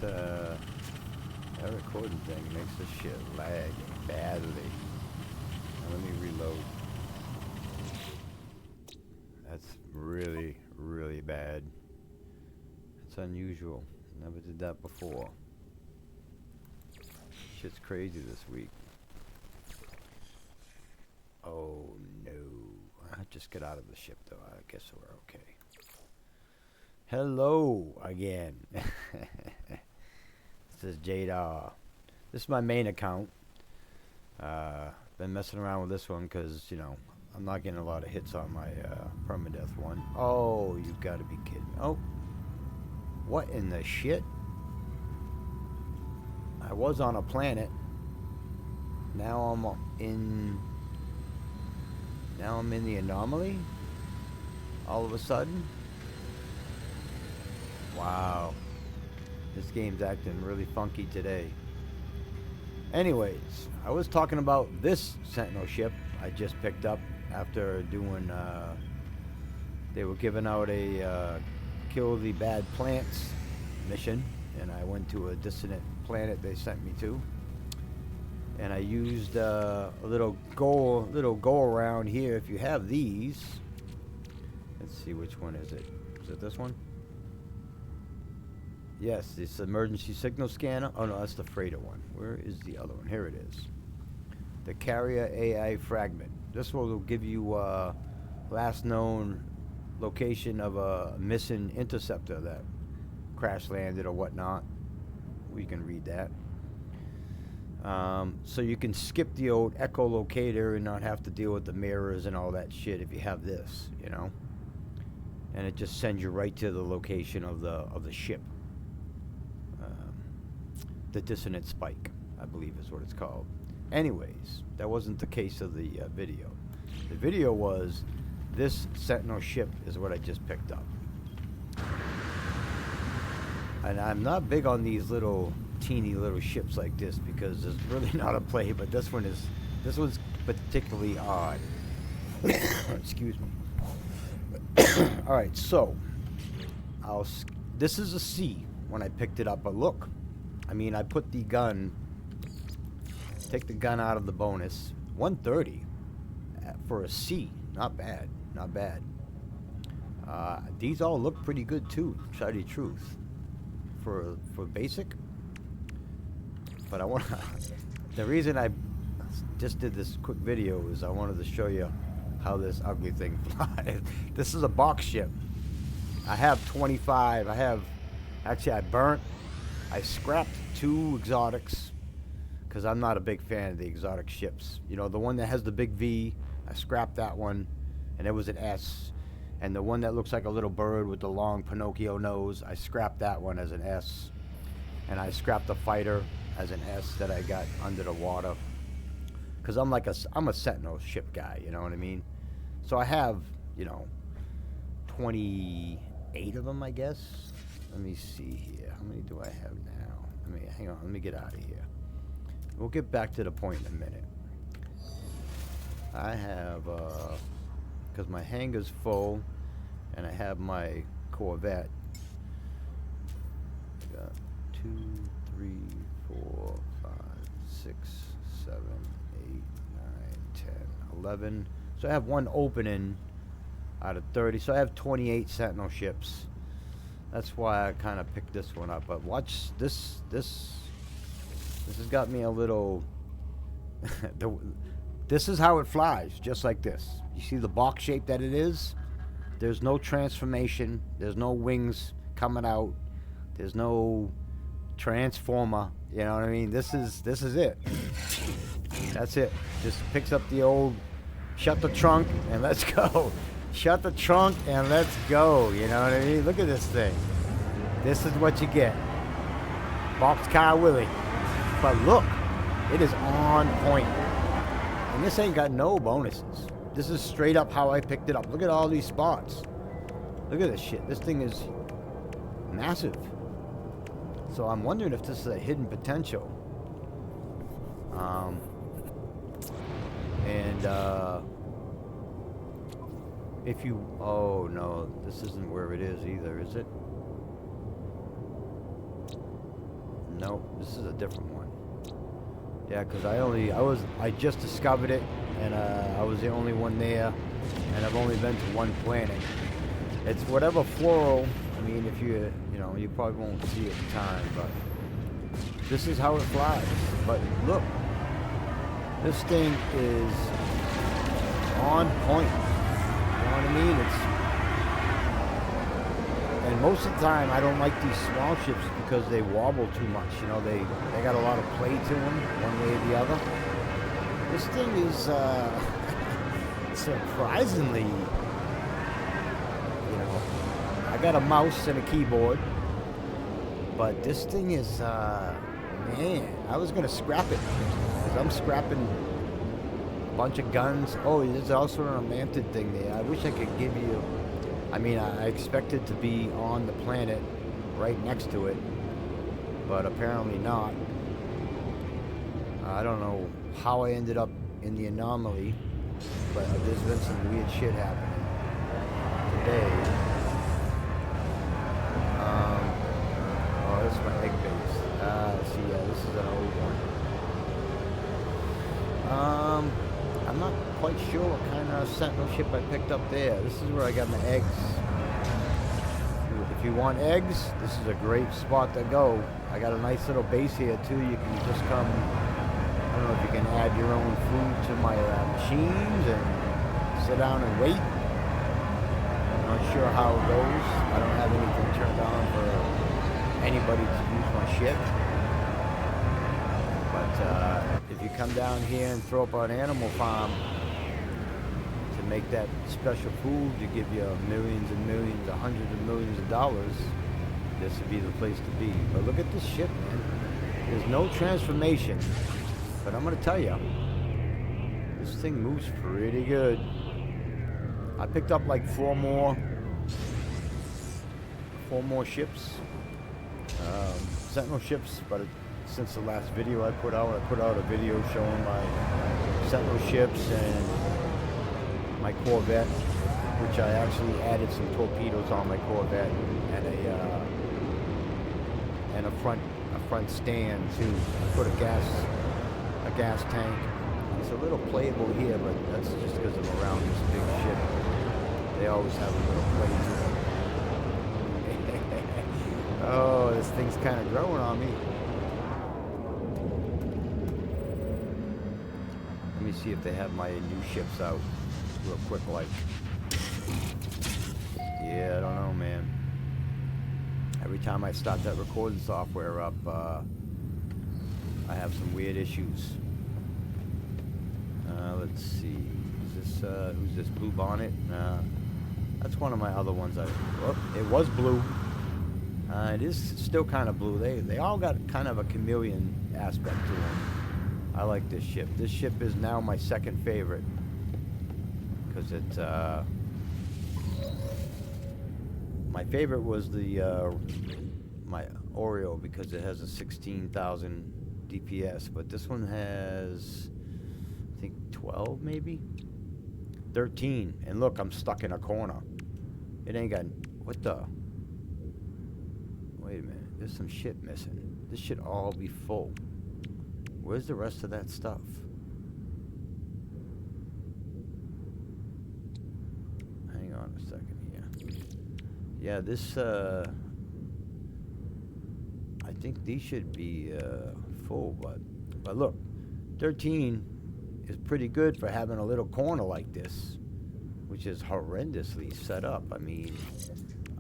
that recording thing makes this shit lag badly. Now let me reload. That's really, really bad. It's unusual. Never did that before. Shit's crazy this week. Oh no. I just get out of the ship though. I guess we're okay. Hello again. This is jadaw. This is my main account. Been messing around with this one because, you know, I'm not getting a lot of hits on my permadeath one. Oh, you've got to be kidding. Oh. What in the shit? I was on a planet. Now I'm in the anomaly? All of a sudden? Wow. This game's acting really funky today. Anyways, I was talking about this Sentinel ship I just picked up after doing, they were giving out a kill the bad plants mission, and I went to a dissonant planet they sent me to. And I used a little go around here. If you have these, let's see, which one is it? Is it this one? Yes, this emergency signal scanner. Oh no, that's the freighter one. Where is the other one? Here it is. The carrier AI fragment. This will give you last known location of a missing interceptor that crash landed or whatnot. We can read that. So you can skip the old echolocator and not have to deal with the mirrors and all that shit if you have this, you know. And it just sends you right to the location of the ship. The dissonant spike, I believe is what it's called. Anyways, that wasn't the case of the video. The video was this Sentinel ship is what I just picked up. And I'm not big on these little teeny little ships like this because there's really not a play, but this one's particularly odd. Excuse me. All right, so this is a C when I picked it up, but look, I mean, I put the gun, take the gun out of the bonus, 130 for a C, not bad, not bad. These all look pretty good too, to tell you the truth, for basic. But I want the reason I just did this quick video is I wanted to show you how this ugly thing flies. This is a box ship. I have 25. I scrapped 2 exotics because I'm not a big fan of the exotic ships. You know, the one that has the big V, I scrapped that one, and it was an S. And the one that looks like a little bird with the long Pinocchio nose, I scrapped that one as an S. And I scrapped the fighter as an S that I got under the water. Because I'm a Sentinel ship guy, you know what I mean? So I have, you know, 28 of them, I guess. Let me see here. How many do I have now? Hang on, let me get out of here. We'll get back to the point in a minute. I have, because my hangar's full, and I have my Corvette. I got 2, 3, 4, 5, 6, 7, 8, 9, 10, 11. So I have one opening out of 30. So I have 28 Sentinel ships. That's why I kind of picked this one up. But watch this. This has got me a little. This is how it flies, just like this. You see the box shape that it is? There's no transformation. There's no wings coming out. There's no transformer. You know what I mean? This is it. That's it. Just picks up the old. Shut the trunk and let's go. Shut the trunk and let's go. You know what I mean? Look at this thing. This is what you get. Boxcar Willie. But look, it is on point. And this ain't got no bonuses. This is straight up how I picked it up. Look at all these spots. Look at this shit. This thing is massive. So I'm wondering if this is a hidden potential. If you, oh no, this isn't where it is either, is it? This is a different one. Yeah, because I just discovered it, and I was the only one there, and I've only been to one planet. It's whatever floral. I mean, if you know, you probably won't see it at the time, but this is how it flies. But look, this thing is on point. You know what I mean? And most of the time, I don't like these small ships because they wobble too much. You know, they got a lot of play to them, one way or the other. This thing is surprisingly, you know, I got a mouse and a keyboard, but this thing is, man, I was gonna scrap it because I'm scrapping a bunch of guns. Oh, there's also an unmanned thing there. I wish I could give you. I mean, I expected to be on the planet right next to it, but apparently not. I don't know how I ended up in the anomaly, but there's been some weird shit happening today. Oh, this is my egg base. See, yeah, this is an old one. I'm not quite sure what kind of Sentinel ship I picked up there. This is where I got my eggs. If you want eggs, this is a great spot to go. I got a nice little base here too. You can just come, I don't know if you can add your own food to my machines and sit down and wait. I'm not sure how it goes. I don't have anything turned on for anybody to use my ship. But if you come down here and throw up an animal farm to make that special food to give you millions and millions, hundreds of millions of dollars, this would be the place to be. But look at this ship, man. There's no transformation, but I'm gonna tell you, this thing moves pretty good. I picked up like four more ships, Sentinel ships, but since the last video I put out a video showing my Sentinel ships and my Corvette, which I actually added some torpedoes on my Corvette and a front stand too. I put a gas tank. It's a little playable here, but that's just because I'm around this big ship. They always have a little play to them. Oh, this thing's kind of growing on me. Let me see if they have my new ships out real quick, like. Yeah, I don't know, man. Every time I start that recording software up, I have some weird issues. Let's see. Is this who's this? Blue Bonnet? That's one of my other ones. Oh, it was blue. It is still kind of blue. They all got kind of a chameleon aspect to them. I like this ship. This ship is now my second favorite because it's my favorite was the my Oreo because it has a 16,000 DPS, but this one has I think 12 maybe 13. And look, I'm stuck in a corner. It ain't got what the. Wait a minute, there's some shit missing. This should all be full. Where's the rest of that stuff? Hang on a second here. Yeah, this, I think these should be full, but look, 13 is pretty good for having a little corner like this, which is horrendously set up. I mean,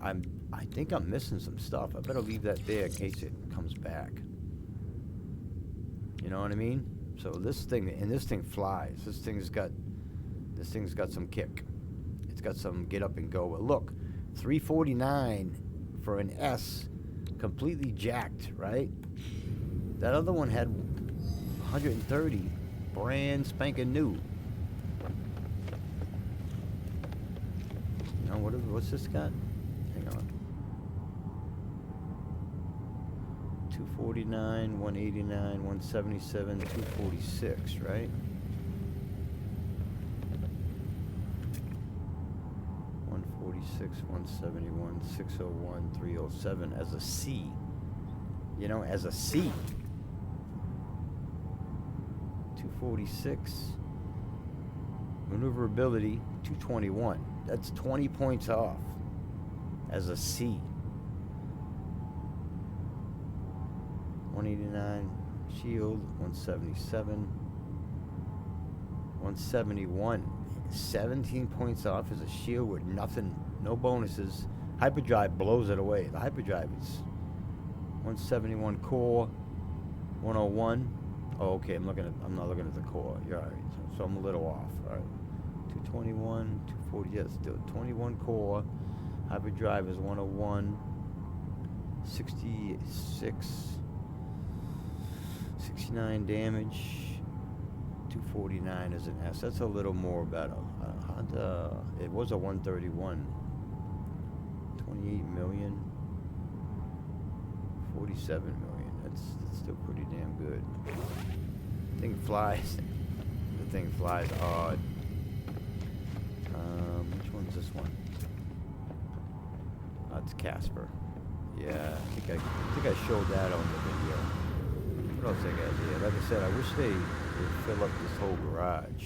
I think I'm missing some stuff. I better leave that there in case it comes back. You know what I mean? So this thing flies. This thing's got some kick. It's got some get up and go. But look, 349 for an S, completely jacked, right? That other one had 130, brand spanking new. You know what's this got? Hang on. 249, 189, 177, 246, right? 146, 171, 601, 307 as a C. You know, as a C. 246. Maneuverability, 221. That's 20 points off as a C. 189. Shield, 177. 171. 17 points off as a shield with nothing, no bonuses. Hyperdrive blows it away. The hyperdrive is 171 core, 101. Oh, okay. I'm not looking at the core. You're all right. So I'm a little off. All right. 221, 240. Yes, still 21 core. Hyperdrive is 101. 66. 69 damage. 249 is an S. That's a little more better. Honda, it was a 131. 28 million. 47 million. That's still pretty damn good. The thing flies. The thing flies odd. Which one's this one? It's Casper. Yeah, I think I showed that on the video. What else I got here? Like I said, I wish they would fill up this whole garage.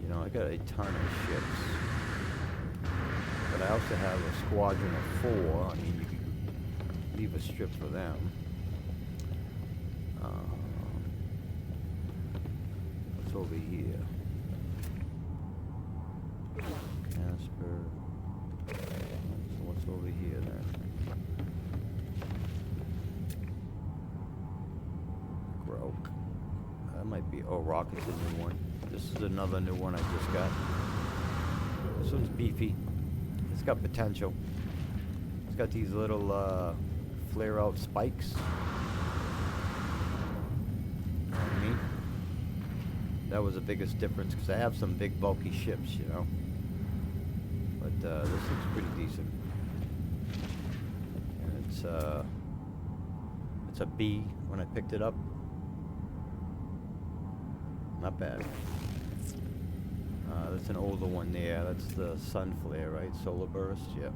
You know, I got a ton of ships. But I also have a squadron of 4. I mean, you could leave a strip for them. What's over here? Casper. So what's over here then? Groke. That might be. Oh, Rocket's a new one. This is another new one I just got. This one's beefy. It's got potential. It's got these little flare out spikes. You know what I mean? That was the biggest difference because I have some big bulky ships, you know. But this looks pretty decent. And it's a B when I picked it up. Not bad. That's an older one there. That's the sun flare, right? Solar burst. Yep.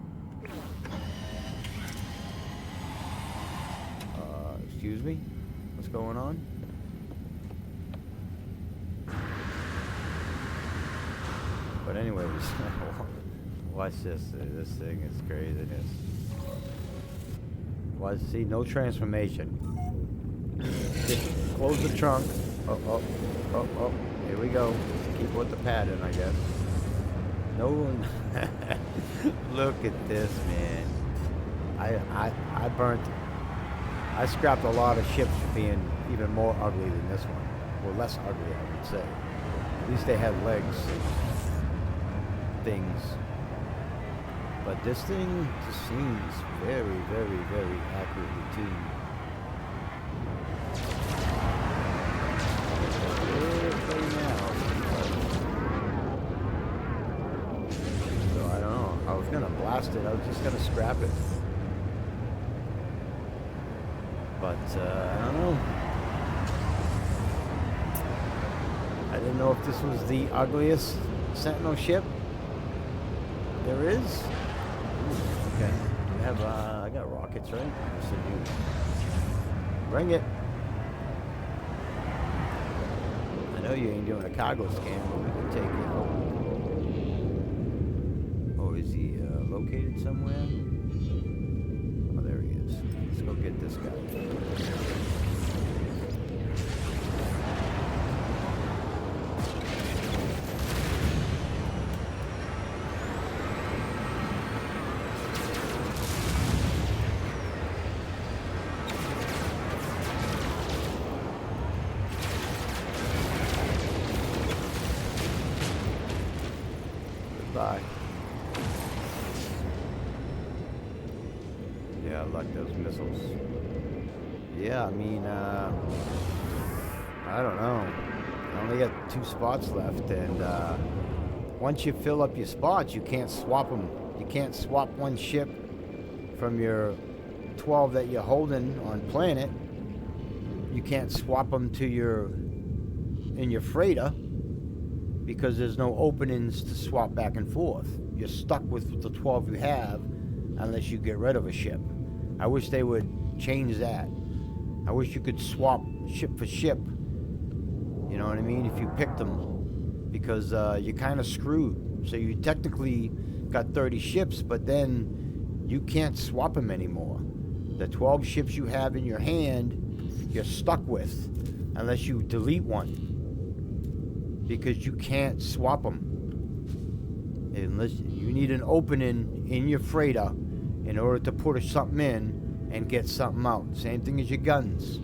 Excuse me? What's going on? But anyways, watch this. This thing is craziness. Watch, see, no transformation. Just close the trunk. Oh. Here we go. Keep with the pattern, I guess. No one. Look at this, man. I burnt. I scrapped a lot of ships for being even more ugly than this one. Well, less ugly, I would say. At least they had legs and things. But this thing just seems very, very, very accurately tuned. So I don't know. I was gonna blast it. I was just gonna scrap it. But I don't know. I didn't know if this was the ugliest Sentinel ship there is. Ooh, okay. We have I got rockets, right? Yes, I do. Bring it. I know you ain't doing a cargo scan, but we can take it. Oh, is he located somewhere? Oh, there he is. Let's go get this guy. Goodbye. Yeah, I like those missiles. Yeah, I mean, I don't know. I only got 2 spots left, and once you fill up your spots, you can't swap them. You can't swap one ship from your 12 that you're holding on planet. You can't swap them to in your freighter because there's no openings to swap back and forth. You're stuck with the 12 you have unless you get rid of a ship. I wish they would change that. I wish you could swap ship for ship You know what I mean? If you picked them, because you're kind of screwed. So you technically got 30 ships, but then you can't swap them anymore. The 12 ships you have in your hand, you're stuck with, unless you delete one, because you can't swap them. Unless you need an opening in your freighter in order to put something in and get something out. Same thing as your guns.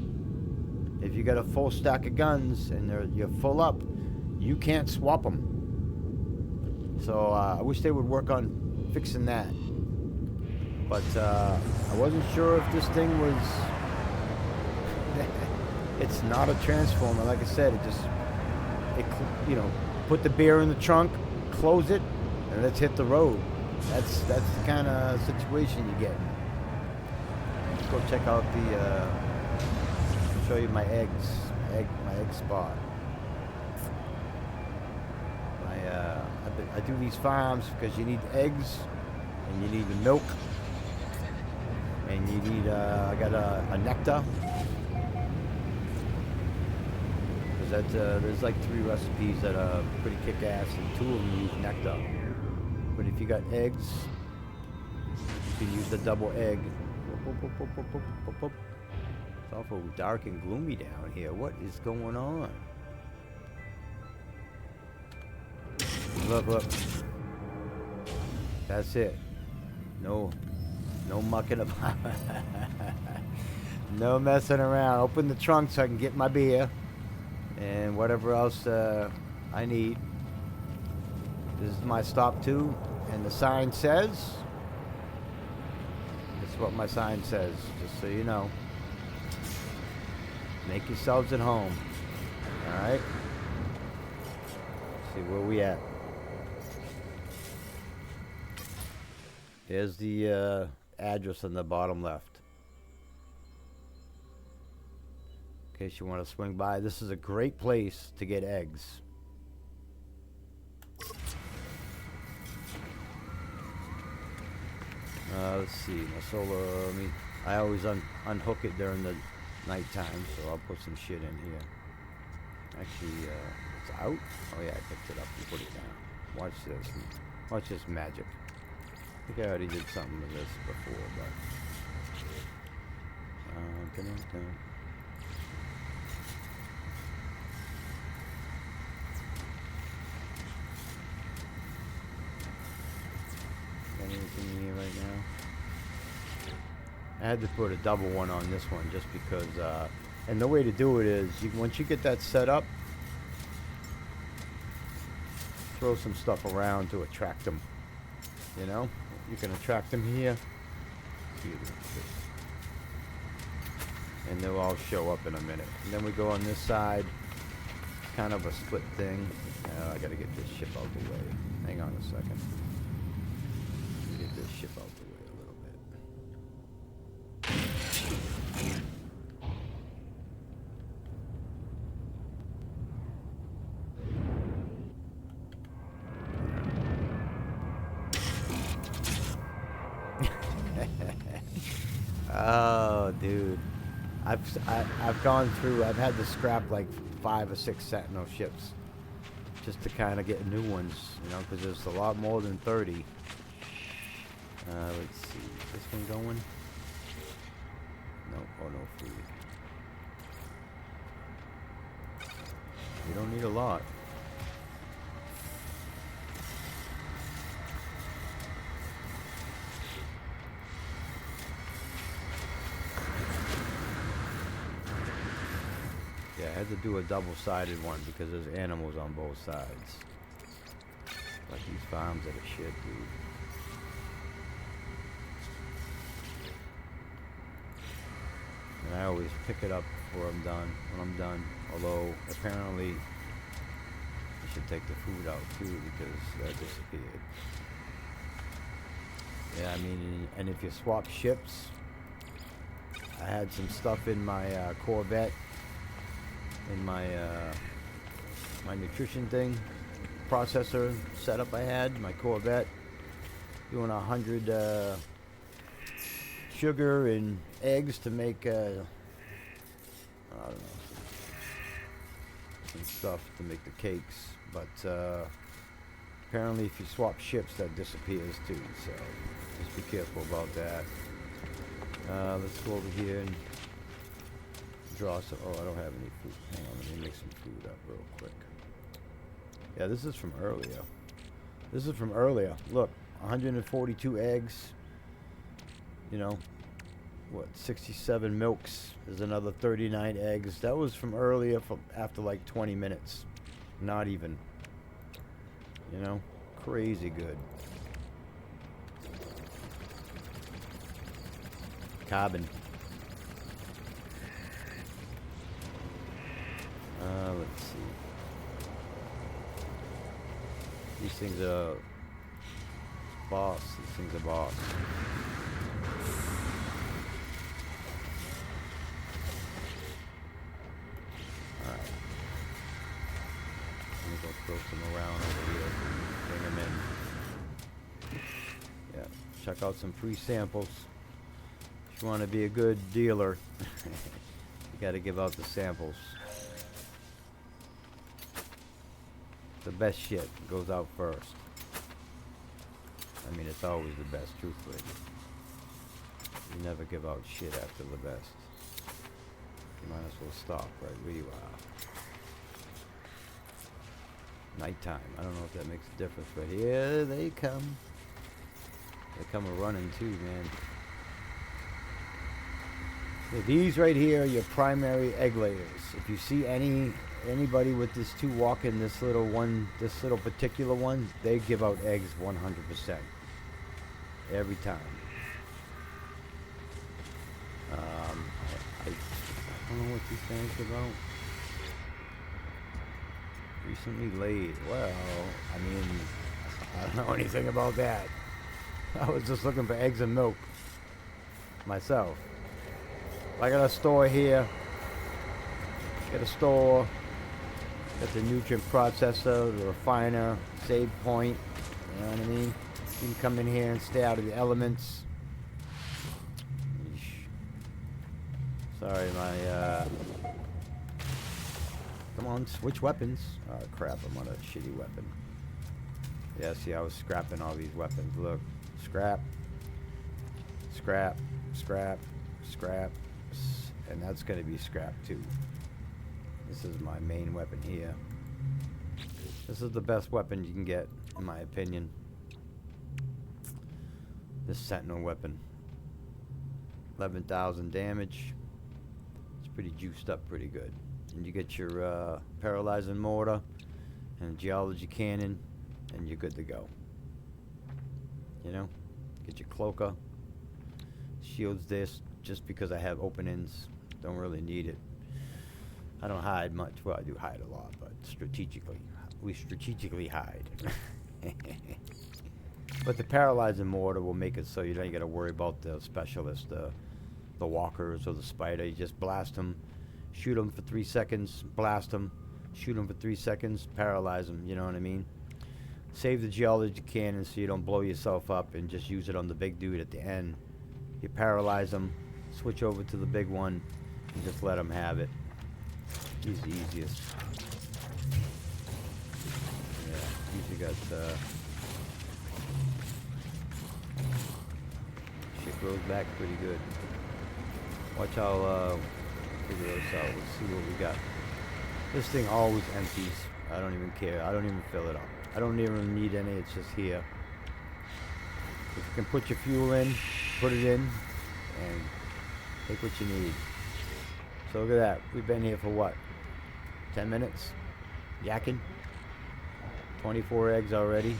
If you got a full stack of guns and you're full up, you can't swap them. So I wish they would work on fixing that. But I wasn't sure if this thing was... It's not a transformer. Like I said, you know, put the beer in the trunk, close it, and let's hit the road. That's the kind of situation you get. Let's go check out the... show you my eggs, my egg spot. I do these farms because you need eggs, and you need the milk, and you need I got a nectar. Because there's like 3 recipes that are pretty kick-ass, and 2 of them use nectar. But if you got eggs, you can use the double egg. It's awful dark and gloomy down here. What is going on? Look, look. That's it. No mucking about. No messing around. Open the trunk so I can get my beer and whatever else I need. This is my stop too, and the sign says. This is what my sign says, just so you know. Make yourselves at home. Alright? See where we at. There's the address on the bottom left. In case you want to swing by. This is a great place to get eggs. Let's see. My solar... I always unhook it during the nighttime, so I'll put some shit in here. Actually, it's out? Oh yeah, I picked it up and put it down. Watch this. Watch this magic. I think I already did something with this before, but... Got anything in here right now? I had to put a double one on this one just because, and the way to do it is, once you get that set up, throw some stuff around to attract them, you know? You can attract them here, and they'll all show up in a minute. And then we go on this side, kind of a split thing. I gotta get this ship out the way. Hang on a second. Get this ship out the way a little bit. Oh, dude. I've gone through, I've had to scrap like 5 or 6 Sentinel ships just to kind of get new ones, you know, because there's a lot more than 30. Let's see, is this one going? No, oh no, food. You don't need a lot. Yeah, I had to do a double-sided one because there's animals on both sides. Like these farms that are shit, dude. And I always pick it up before I'm done, when I'm done. Although, apparently, I should take the food out too because that disappeared. Yeah, I mean, and if you swap ships, I had some stuff in my Corvette, in my my nutrition thing, processor setup I had, my Corvette, doing 100 sugar and eggs to make I don't know, and stuff to make the cakes, but apparently if you swap ships that disappears too, so just be careful about that. Let's go over here and draw some. Oh, I don't have any food. Hang on, let me make some food up real quick. Yeah, this is from earlier. This is from earlier. Look, 142 eggs. You know, what, 67 milks. There's another 39 eggs. That was from earlier, from after like 20 minutes. Not even. You know, crazy good. Carbon. Let's see. These things are boss. These things are boss. Alright. Let me go throw some around over here. Bring them in. Yeah. Check out some free samples. If you want to be a good dealer, you got to give out the samples. The best shit goes out first. I mean, it's always the best, truthfully. You never give out shit after the best. You might as well stop right where you are. Nighttime. I don't know if that makes a difference, but here they come. They come a-running too, man. So these right here are your primary egg layers. If you see anybody with this two walking this little one, this little particular one, they give out eggs 100%. Every time. I don't know what these things are about. Recently laid. Well, I mean, I don't know anything about that. I was just looking for eggs and milk myself. I got a store here. Got a store. Got the nutrient processor, the refiner, save point. You know what I mean? You can come in here and stay out of the elements. Eesh. Sorry, my come on, switch weapons. Oh crap, I'm on a shitty weapon. Yeah, see, I was scrapping all these weapons. Look, scrap, scrap, scrap, scrap, and that's gonna be scrap too. This is my main weapon here. This is the best weapon you can get, in my opinion. This Sentinel weapon. 11,000 damage. It's pretty juiced up pretty good. And you get your paralyzing mortar and geology cannon, and you're good to go. You know? Get your cloaker. Shields this just because I have openings. Don't really need it. I don't hide much. Well, I do hide a lot, but strategically. We strategically hide. But the paralyzing mortar will make it so you don't got to worry about the specialists, the walkers or the spider. You just blast them, shoot them for 3 seconds, blast them, shoot them for 3 seconds, paralyze them. You know what I mean? Save the geology cannon so you don't blow yourself up, and just use it on the big dude at the end. You paralyze them, switch over to the big one, and just let them have it. He's the easiest. Yeah, usually got shit grows back pretty good. Watch how figure this out. Let's see what we got. This thing always empties. I don't even care. I don't even fill it up. I don't even need any. It's just here. If you can put your fuel in, put it in, and take what you need. So look at that. We've been here for what? 10 minutes? Yakking? 24 eggs already.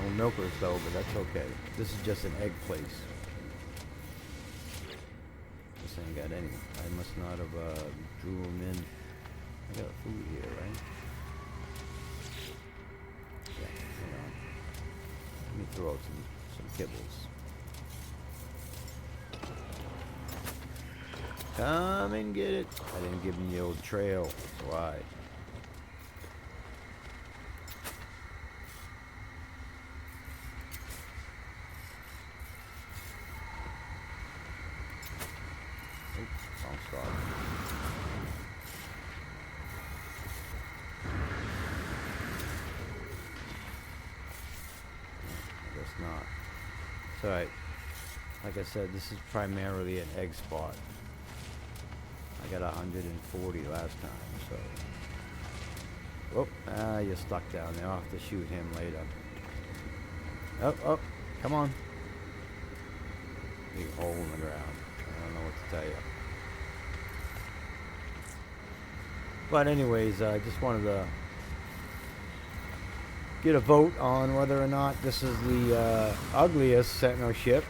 No milkers though, but that's okay. This is just an egg place. This ain't got any. I must not have drew them in. I got food here, right? Yeah, hang on. Let me throw out some kibbles. Come and get it. I didn't give him the old trail. That's why. Oops, wrong spot. not. It's alright. Like I said, this is primarily an egg spot. I got 140 last time, so. Oh, you're stuck down there. I'll have to shoot him later. Oh, come on. Big hole in the ground. I don't know what to tell you. But anyways, I just wanted to get a vote on whether or not this is the ugliest Sentinel ship.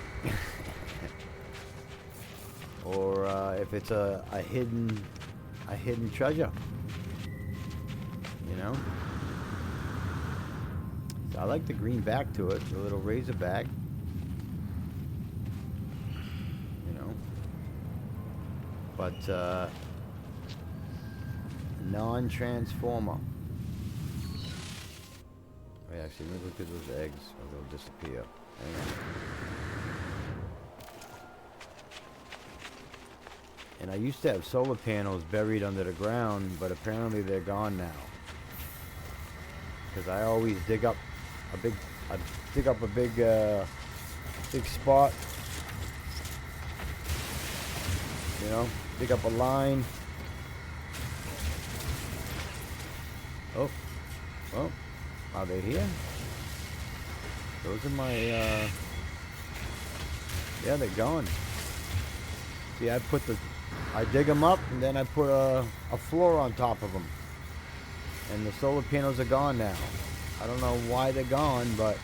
Or if it's a hidden treasure. You know? So I like the green back to it, the little razor back. You know? But non-transformer. Wait, actually, let me look at those eggs, or they'll disappear. Hang on. And I used to have solar panels buried under the ground, but apparently they're gone now. Because I always dig up a big, big spot. You know, dig up a line. Oh, are they here? Those are my, yeah, they're gone. See, I dig them up and then I put a floor on top of them. And the solar panels are gone now. I don't know why they're gone, but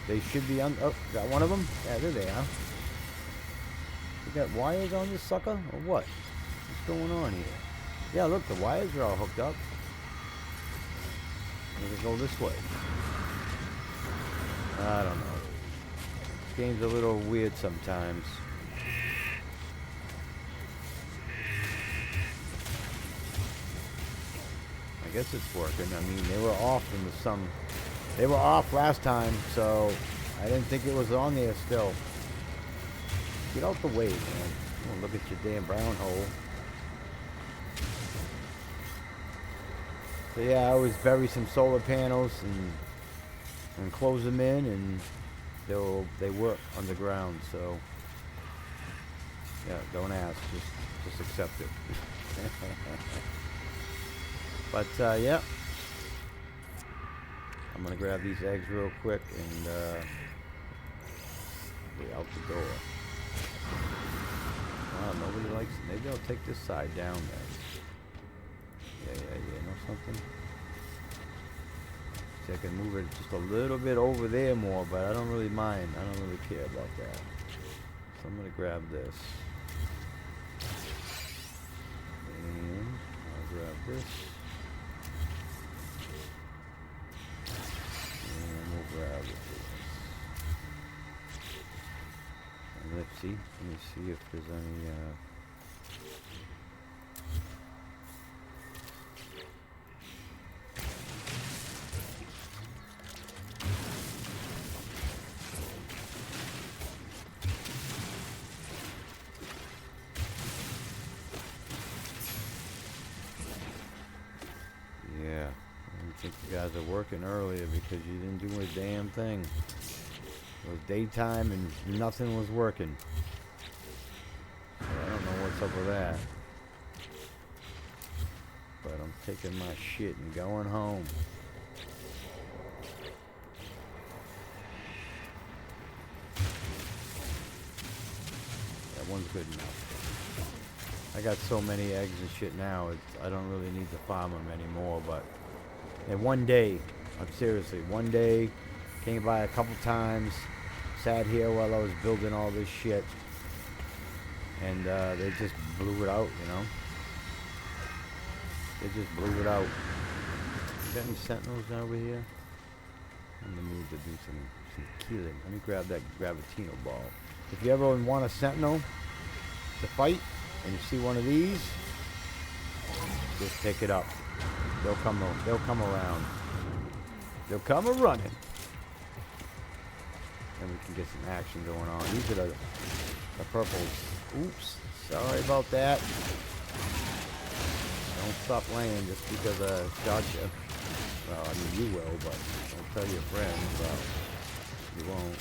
they should be on. Oh, got one of them? Yeah, there they are. You got wires on this sucker, or what? What's going on here? Yeah, look, the wires are all hooked up. Let's go this way. I don't know. This game's a little weird sometimes. I guess it's working. I mean, they were off in the sun. They were off last time, so I didn't think it was on there still. Get out the way, man. Oh, look at your damn brown hole. So yeah, I always bury some solar panels and close them in, and they work underground. So yeah, don't ask, just accept it. But yeah, I'm gonna grab these eggs real quick and get out the door. Wow, nobody likes it. Maybe I'll take this side down then. Yeah, know something? See, I can move it just a little bit over there more, but I don't really mind. I don't really care about that. So I'm gonna grab this. And I'll grab this. Grab it. And let's see. Let me see if there's any. Yeah. I think you guys are working earlier because you didn't do a damn thing. It was daytime and nothing was working. So I don't know what's up with that. But I'm taking my shit and going home. That one's good enough. I got so many eggs and shit now, I don't really need to farm them anymore, but and one day, I'm seriously, one day, came by a couple times, sat here while I was building all this shit, and they just blew it out, you know? They just blew it out. You got any sentinels over here? I'm in the mood to do some killing. Let me grab that Gravitino ball. If you ever want a sentinel to fight, and you see one of these, just pick it up. They'll come around. They'll come a-running. And we can get some action going on. These are the purples. Oops. Sorry about that. Don't stop laying just because I shot you. Well, I mean, you will, but don't tell your friends. You won't.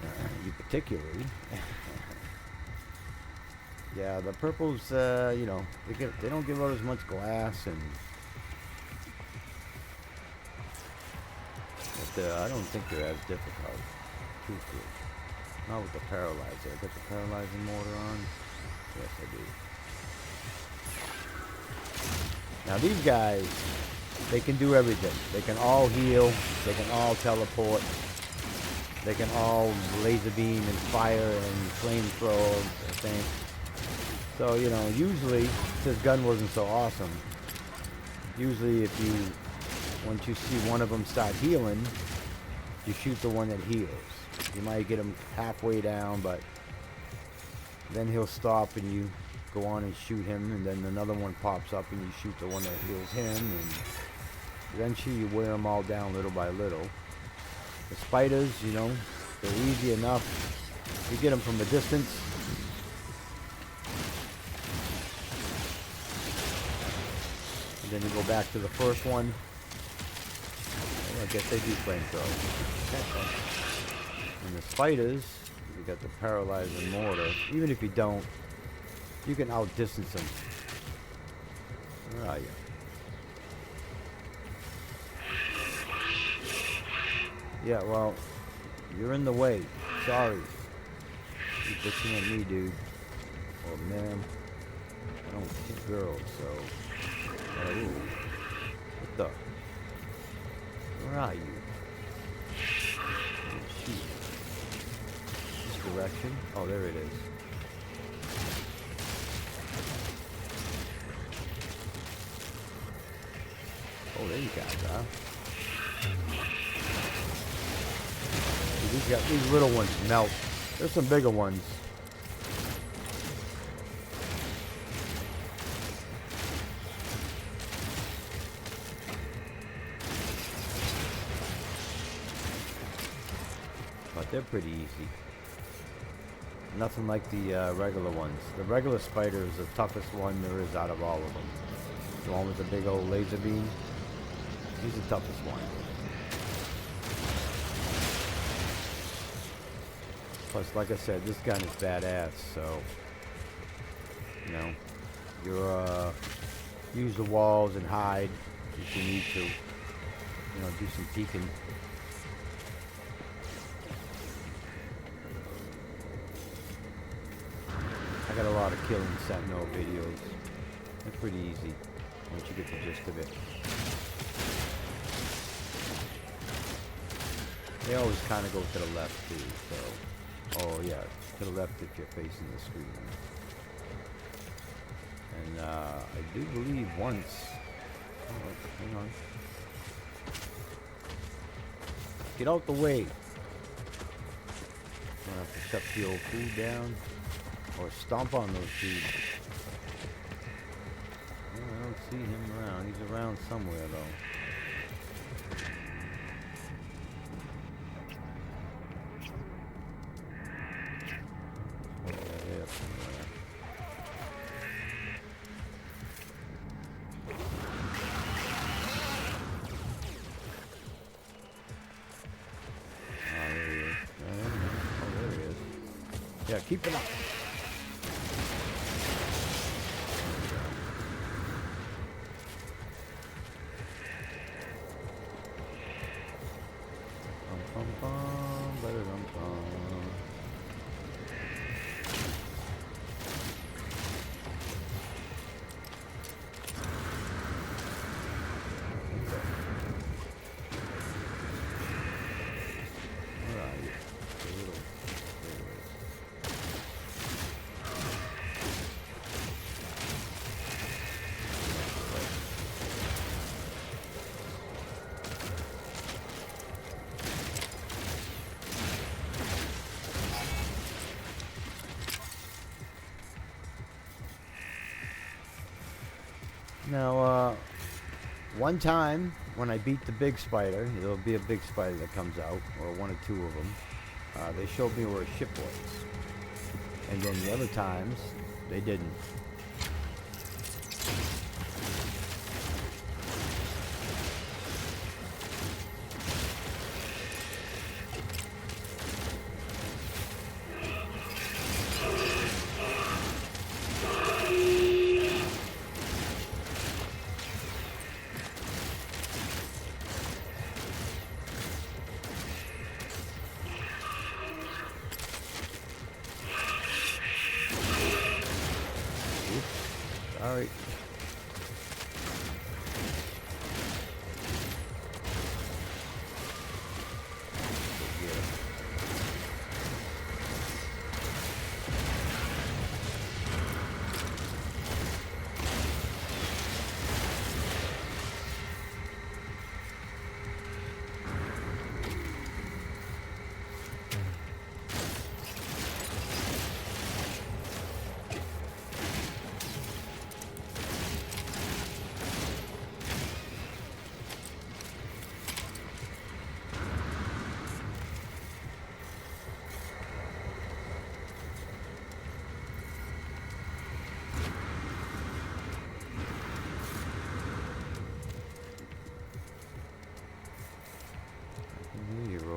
But, you particularly. Yeah, the purples, you know, they don't give out as much glass, and but I don't think they're as difficult. Truthfully, not with the paralyzer. I got the paralyzing mortar on. Yes, I do. Now these guys, they can do everything. They can all heal. They can all teleport. They can all laser beam and fire and flamethrower, I think. So, you know, usually, this gun wasn't so awesome. Usually once you see one of them start healing, you shoot the one that heals. You might get him halfway down, but then he'll stop and you go on and shoot him, and then another one pops up and you shoot the one that heals him, and eventually you wear them all down little by little. The spiders, you know, they're easy enough. You get them from a distance. And then you go back to the first one. Well, I guess they do flamethrower. And the spiders, you got the paralyzer mortar. Even if you don't, you can outdistance them. Where are you? Yeah, well, you're in the way. Sorry. You're bitching at me, dude. Or ma'am. I don't hit girls, so... Oh, what the? Where are you? Oh, shoot. This direction? Oh, there it is. Oh, there you guys are. These little ones melt. There's some bigger ones. But they're pretty easy. Nothing like the regular ones. The regular spider is the toughest one there is out of all of them. The one with the big old laser beam. He's the toughest one. Plus, like I said, this gun is badass, so, you know, you're, use the walls and hide if you need to, you know, do some peeking. I got a lot of killing Sentinel videos. They're pretty easy once you get the gist of it. They always kind of go to the left too, so... Oh yeah, to the left if you're facing the screen. And I do believe once... Oh, hang on. Get out the way! I'm gonna have to shut the old food down. Or stomp on those dudes. Oh, I don't see him around. He's around somewhere though. Yeah, keep it up. Now, one time when I beat the big spider, there'll be a big spider that comes out, or one or two of them. They showed me where a ship was, and then the other times they didn't.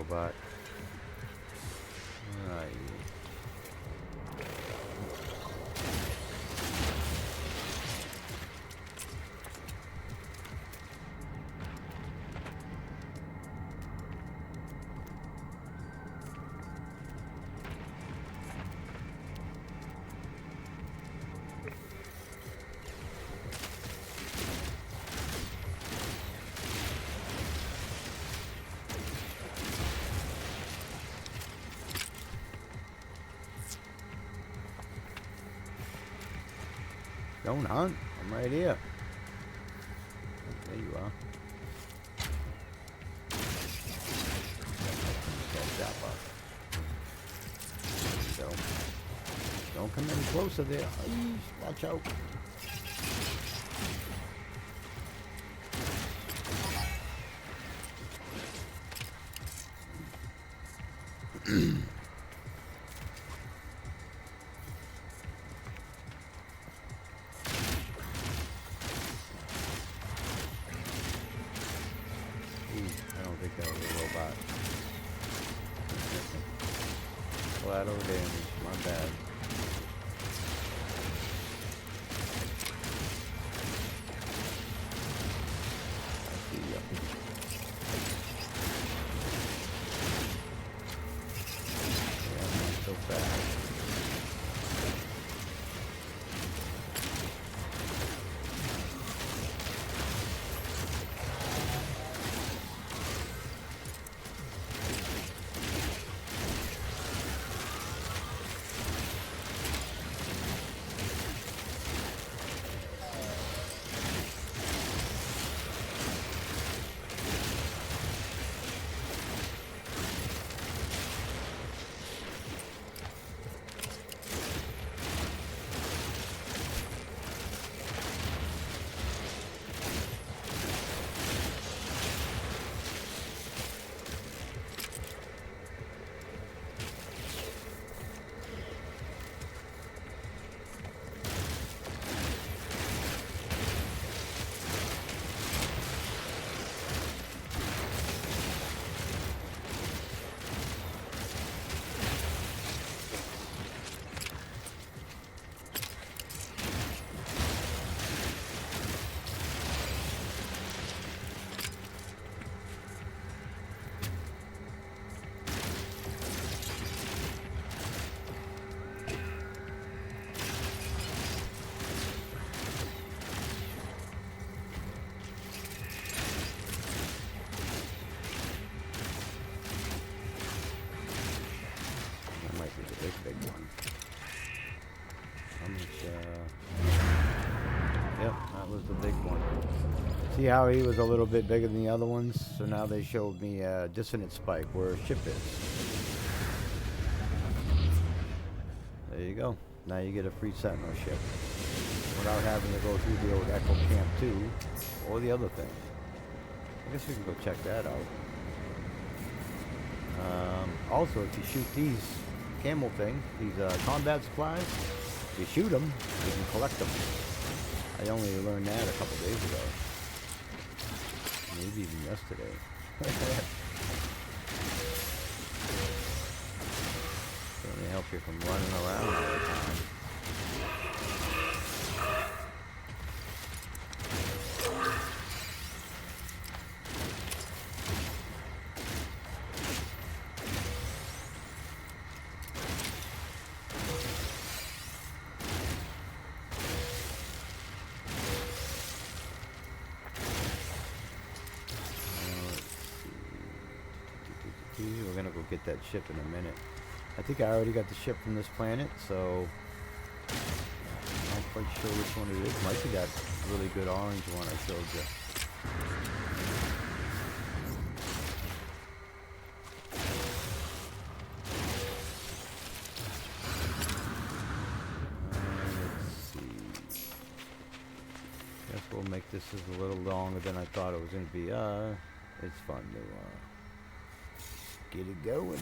robot. Alright. Don't hunt. I'm right here. There you are. There you go. Don't come any closer there. Eesh, watch out. I don't think that was a robot. Collateral damage, my bad. I see ya. Yeah, not so fast. Big one. How much, yep, that was the big one. See how he was a little bit bigger than the other ones? So now they showed me a dissonant spike where a ship is. There you go. Now you get a free Sentinel ship without having to go through the old Echo Camp 2 or the other thing. I guess we can go check that out. Also, if you shoot these camel things, these combat supplies, if you shoot them, you can collect them. I only learned that a couple days ago. Maybe even yesterday. Certainly help you from running around all the time. We're gonna go get that ship in a minute. I think I already got the ship from this planet, so I'm not quite sure which one it is. Might be that really good orange one I showed you. Let's see. Guess we'll make this a little longer than I thought it was gonna be. It's fun to get it going.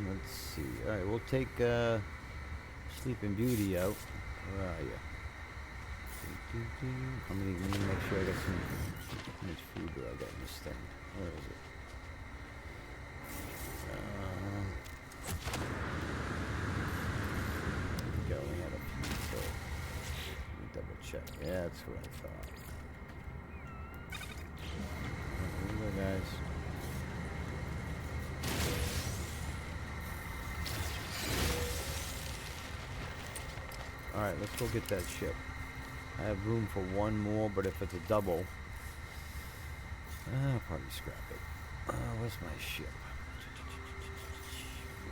Let's see. Alright, we'll take Sleeping Beauty out. Where are you? Let me make sure I got some. How much food do I got in this thing? Where is it? I only had a few, so let me double check. Yeah, that's what I thought. Here we go, guys. Alright, let's go get that ship. I have room for one more, but if it's a double, I'll probably scrap it. Where's my ship?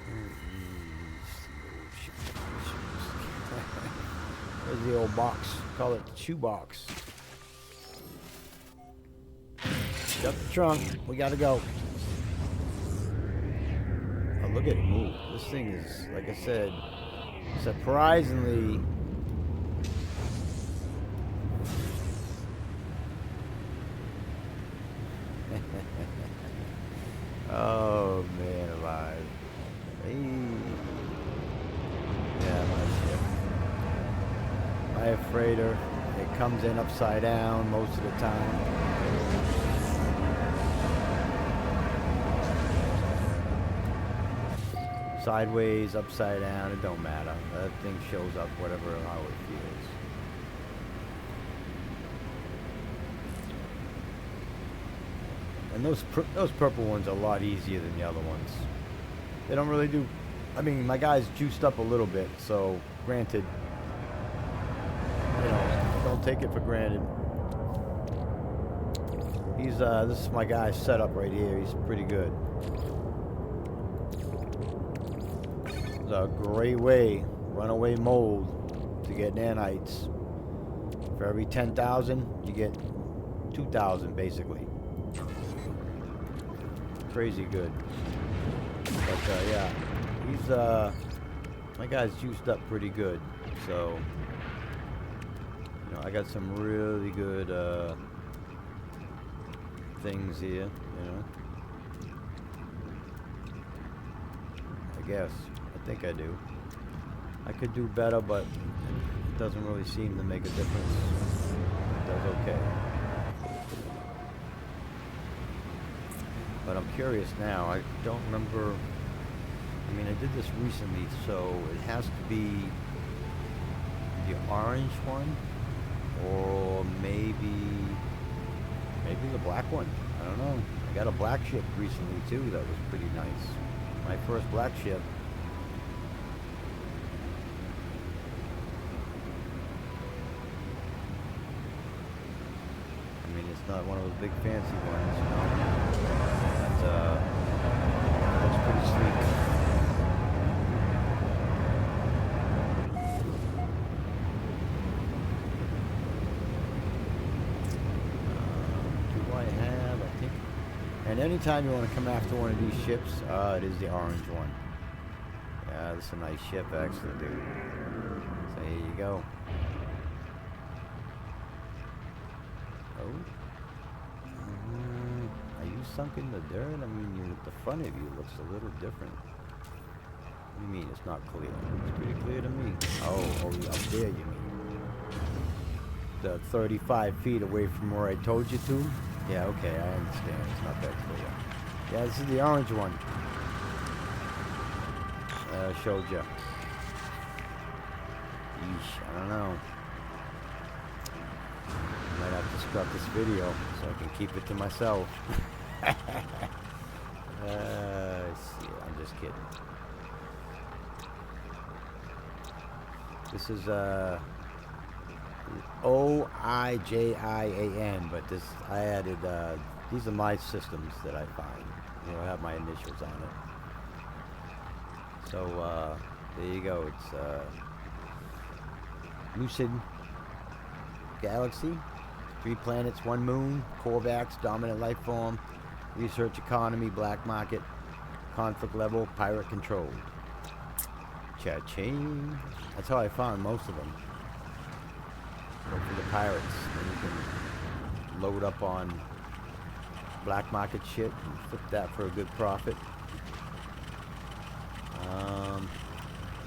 Where is the old ship? Where's the old box? Call it the shoebox. Shut the trunk. We gotta go. Oh, look at it move. This thing is, like I said, surprisingly. Oh man, alive. Hey. Yeah, my ship. My freighter. It comes in upside down most of the time. Sideways, upside down, it don't matter. That thing shows up whatever how it feels. And those purple ones are a lot easier than the other ones. They don't really do. I mean, my guy's juiced up a little bit, so granted, you know, don't take it for granted. He's this is my guy's setup right here. He's pretty good. It's a great way, runaway mold, to get nanites. For every 10,000, you get 2,000 basically. Crazy good. But yeah, he's my guy's juiced up pretty good. So you know, I got some really good things here, you know. I guess. I think I do. I could do better, but it doesn't really seem to make a difference. It does okay. But I'm curious now. I don't remember. I mean, I did this recently, so it has to be the orange one, or maybe the black one. I don't know. I got a black ship recently too. That was pretty nice. My first black ship. I mean, it's not one of those big fancy ones, you know. Looks pretty sleek. Do I have? I think. And anytime you want to come after one of these ships, it is the orange one. Yeah, this is a nice ship, actually, dude. So here you go. Oh. Are you sunk in the dirt? I mean, the front of you looks a little different. What do you mean it's not clear? It's pretty clear to me. Oh, up there you mean. The 35 feet away from where I told you to? Yeah, okay, I understand. It's not that clear. Yeah, this is the orange one. I showed you. Yeesh, I don't know. Might have to scrap this video so I can keep it to myself. Let's see, I'm just kidding. This is OIJIAN, but this I added. These are my systems that I find. You know, I have my initials on it. So there you go. It's Lucid Galaxy. 3 planets, 1 moon, Corvax, dominant life form, research economy, black market, conflict level, pirate controlled. Cha-ching. That's how I found most of them. Go for the pirates. Then you can load up on black market shit and flip that for a good profit.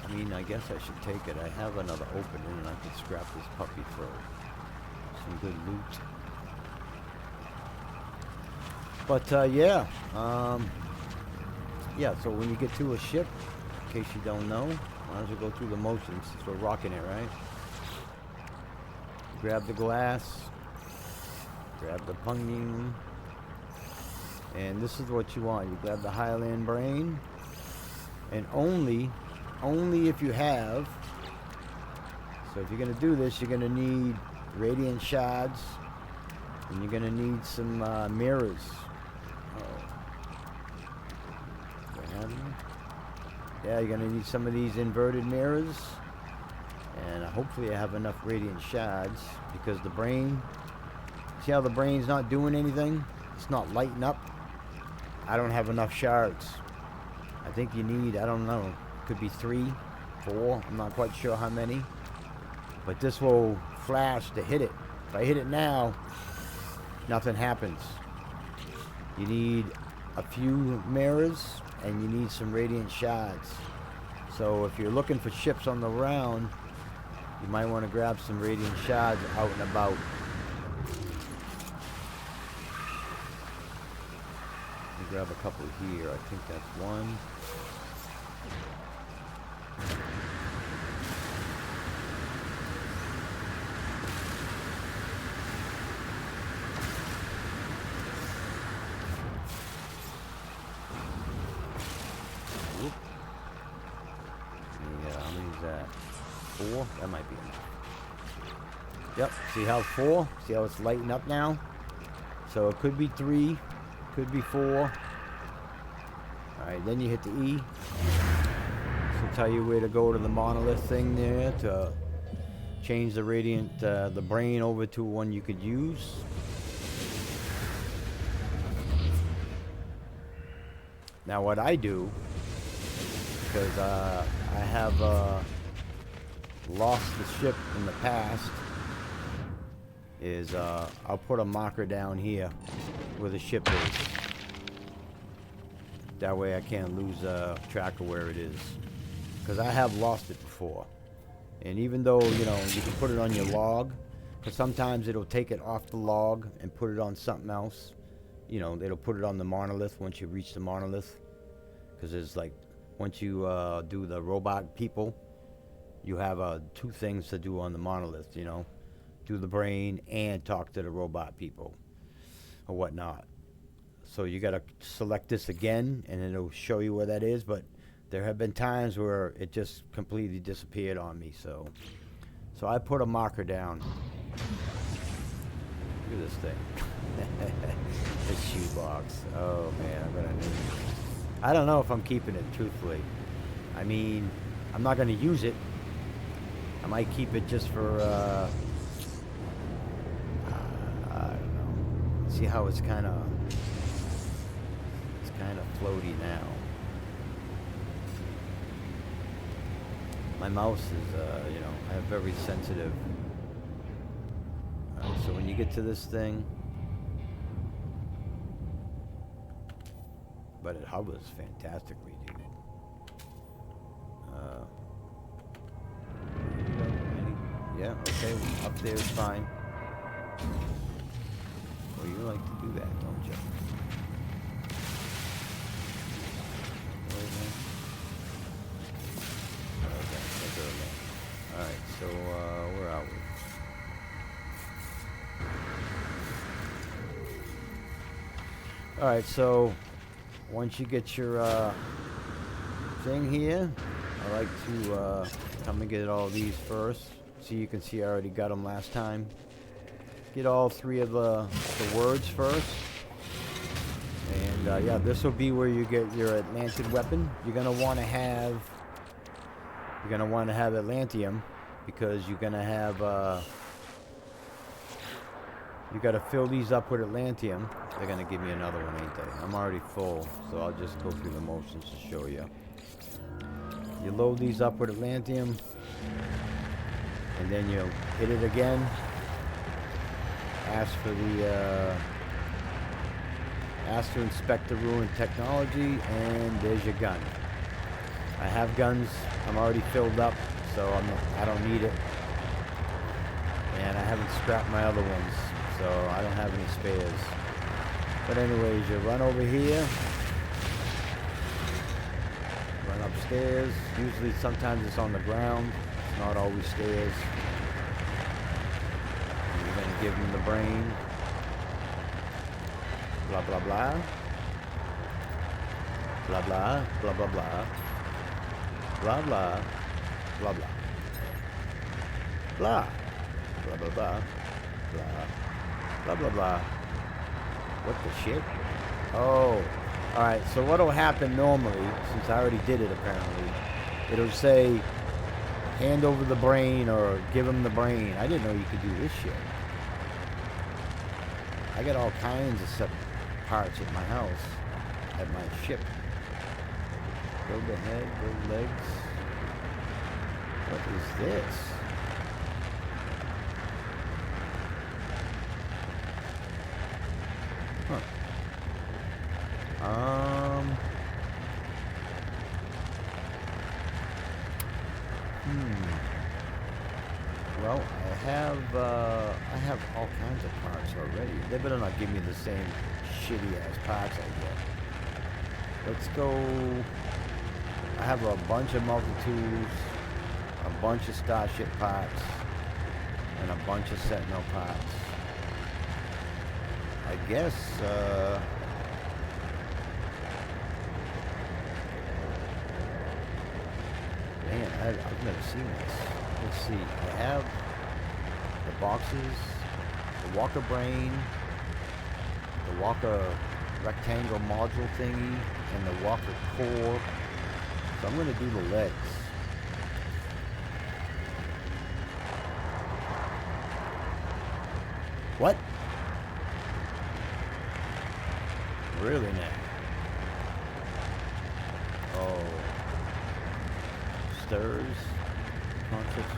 I mean, I guess I should take it. I have another opening and I can scrap this puppy for some good loot. But yeah, yeah. So when you get to a ship, in case you don't know, might as well go through the motions since we're rocking it, right? Grab the glass, grab the punging, and this is what you want. You grab the Highland brain, and only if you have. So if you're gonna do this, you're gonna need radiant shards, and you're gonna need some mirrors. Yeah, you're gonna need some of these inverted mirrors, and hopefully I have enough radiant shards, because the brain, see how the brain's not doing anything? It's not lighting up. I don't have enough shards. I think you need, I don't know, could be 3, 4, I'm not quite sure how many, but this will flash to hit it. If I hit it now, nothing happens. You need a few mirrors, and you need some radiant shards. So if you're looking for ships on the round, you might want to grab some radiant shards out and about. Let me grab a couple here. I think that's one. That might be enough. Yep, see how 4? See how it's lighting up now? So it could be 3, could be 4. Alright, then you hit the E. This will tell you where to go to the monolith thing there to change the radiant, the brain over to one you could use. Now what I do, because I have lost the ship in the past, is I'll put a marker down here where the ship is. That way I can't lose track of where it is, because I have lost it before. And even though, you know, you can put it on your log, because sometimes it'll take it off the log and put it on something else. You know, it'll put it on the monolith once you reach the monolith, because there's like, once you do the robot people, you have 2 things to do on the monolith, you know. Do the brain and talk to the robot people or whatnot. So you got to select this again, and it'll show you where that is. But there have been times where it just completely disappeared on me. So I put a marker down. Look at this thing. The shoebox. Oh, man, I'm going to need it. I don't know if I'm keeping it, truthfully. I mean, I'm not going to use it. I might keep it just for, I don't know. See how it's kind of floaty now. My mouse is, you know, I have very sensitive. Alright, so when you get to this thing, but it hovers fantastically, dude. Yeah, okay, up there is fine. Well, you like to do that, don't you? Alright, so, where are we? Alright, so, once you get your, thing here, I like to, come and get all these first. So you can see I already got them last time. Get all 3 of the words first. And yeah, this will be where you get your Atlantic weapon. You're gonna want to have Atlantium, because you're gonna have you gotta fill these up with Atlantium. They're gonna give me another one, ain't they? I'm already full, so I'll just go through the motions to show you. You load these up with Atlantium, and then you hit it again. Ask to inspect the ruined technology, and there's your gun. I have guns. I'm already filled up, so I don't need it. And I haven't scrapped my other ones, so I don't have any spares. But anyways, you run over here. Run upstairs. Usually, sometimes it's on the ground. It's not always stairs. And you're gonna give him the brain. Blah blah blah. Blah blah blah blah blah. Blah blah blah blah. Blah blah blah blah. Blah blah blah blah. What the shit? Oh. Alright, so what'll happen normally, since I already did it apparently, it'll say hand over the brain or give him the brain. I didn't know you could do this shit. I got all kinds of separate parts at my house, at my ship. Build the head, build legs. What is this? Huh. Well, I have all kinds of parts already. They better not give me the same shitty ass parts I get. Let's go. I have a bunch of multi-tools, a bunch of Starship parts, and a bunch of Sentinel parts. I guess, man, I've never seen this. Let's see. I have the boxes, the Walker brain, the Walker rectangle module thingy, and the Walker core. So I'm going to do the legs. What? Really now? Oh. Stirs. Concepts for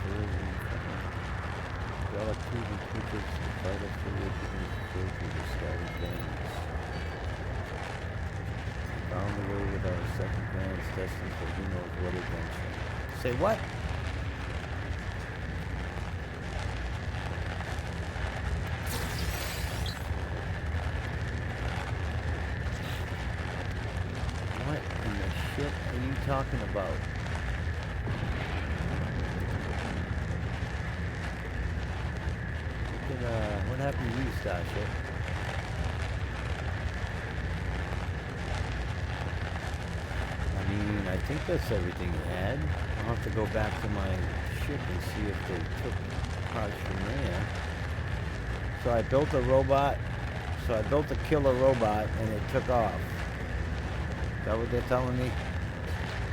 hydraulic tube and twitches, the vital fluid begins to flow through the scattered veins. We found the way with our second glance testing for who knows what adventure. Say what? What in the shit are you talking about? What happened to you, Starship? I mean, I think that's everything it had. I'll have to go back to my ship and see if they took parts from there. So I built a robot. So I built a killer robot and it took off. Is that what they're telling me?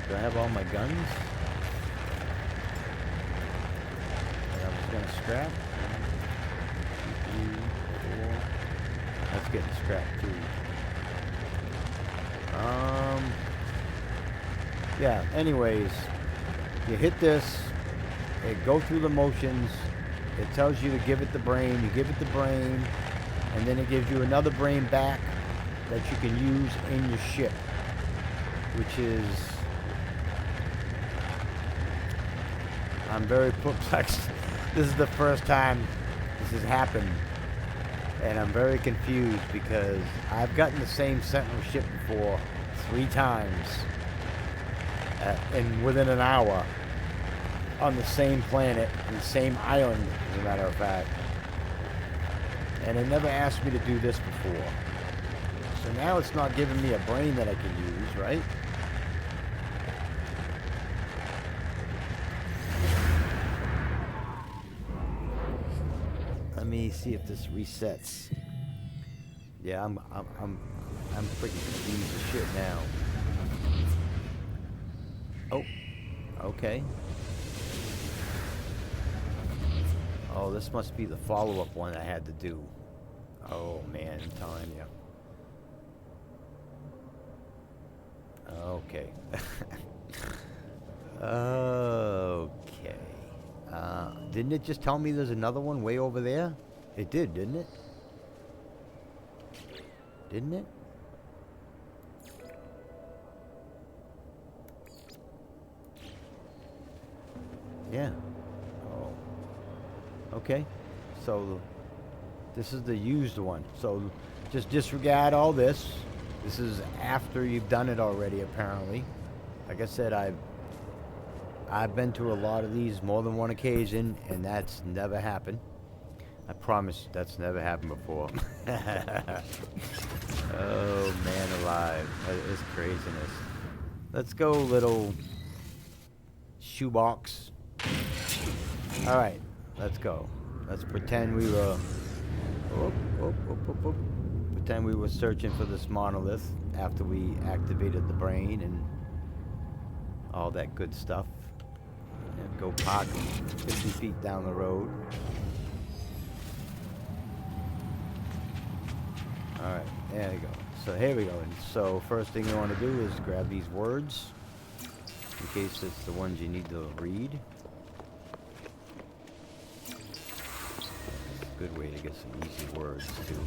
Do I have all my guns? That I was gonna scrap? That's getting scrapped too. Yeah, anyways, you hit this, it go through the motions, it tells you to give it the brain, you give it the brain, and then it gives you another brain back that you can use in your ship, which is, I'm very perplexed. This is the first time this has happened. And I'm very confused because I've gotten the same Sentinel ship before 3 times and within an hour on the same planet, the same island, as a matter of fact. And it never asked me to do this before. So now it's not giving me a brain that I can use, right? Let me see if this resets. Yeah, I'm freaking confused as shit now. Oh, okay. Oh, this must be the follow-up one I had to do. Oh man, I'm telling you. Okay. Okay. Didn't it just tell me there's another one way over there? It did, didn't it? Didn't it? Yeah. Oh. Okay. So this is the used one. So just disregard all this. This is after you've done it already, apparently. Like I said, I've been to a lot of these more than one occasion, and that's never happened. I promise that's never happened before. Oh man alive, that is craziness. Let's go, little shoebox. All right, let's go. Let's pretend we were. Pretend we were searching for this monolith after we activated the brain and all that good stuff. And go park 50 feet down the road. Alright, there we go. So here we go. And so first thing you want to do is grab these words, in case it's the ones you need to read. That's a good way to get some easy words too.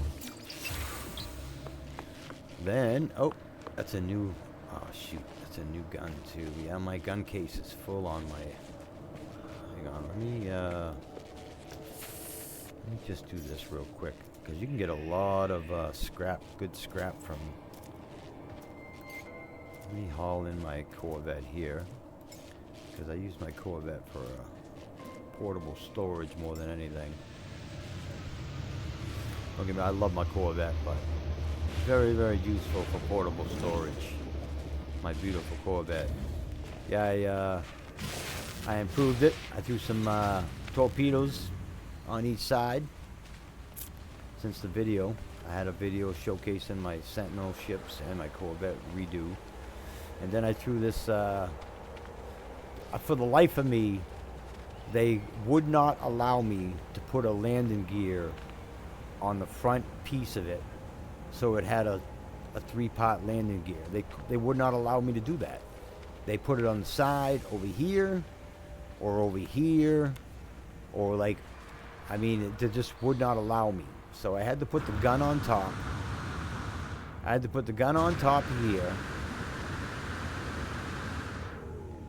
Then, oh, that's a new, oh shoot, that's a new gun too. Yeah, my gun case is full on my, hang on, let me just do this real quick. Because you can get a lot of scrap, good scrap from. Let me haul in my Corvette here, because I use my Corvette for portable storage more than anything. Don't get me, I love my Corvette, but very, very useful for portable storage. My beautiful Corvette. Yeah, I improved it. I threw some torpedoes on each side. Since the video, I had a video showcasing my Sentinel ships and my Corvette redo. And then I threw this, for the life of me, they would not allow me to put a landing gear on the front piece of it, so it had a 3-part landing gear. They would not allow me to do that. They put it on the side, over here, or like, I mean, they just would not allow me. So I had to put the gun on top. I had to put the gun on top here.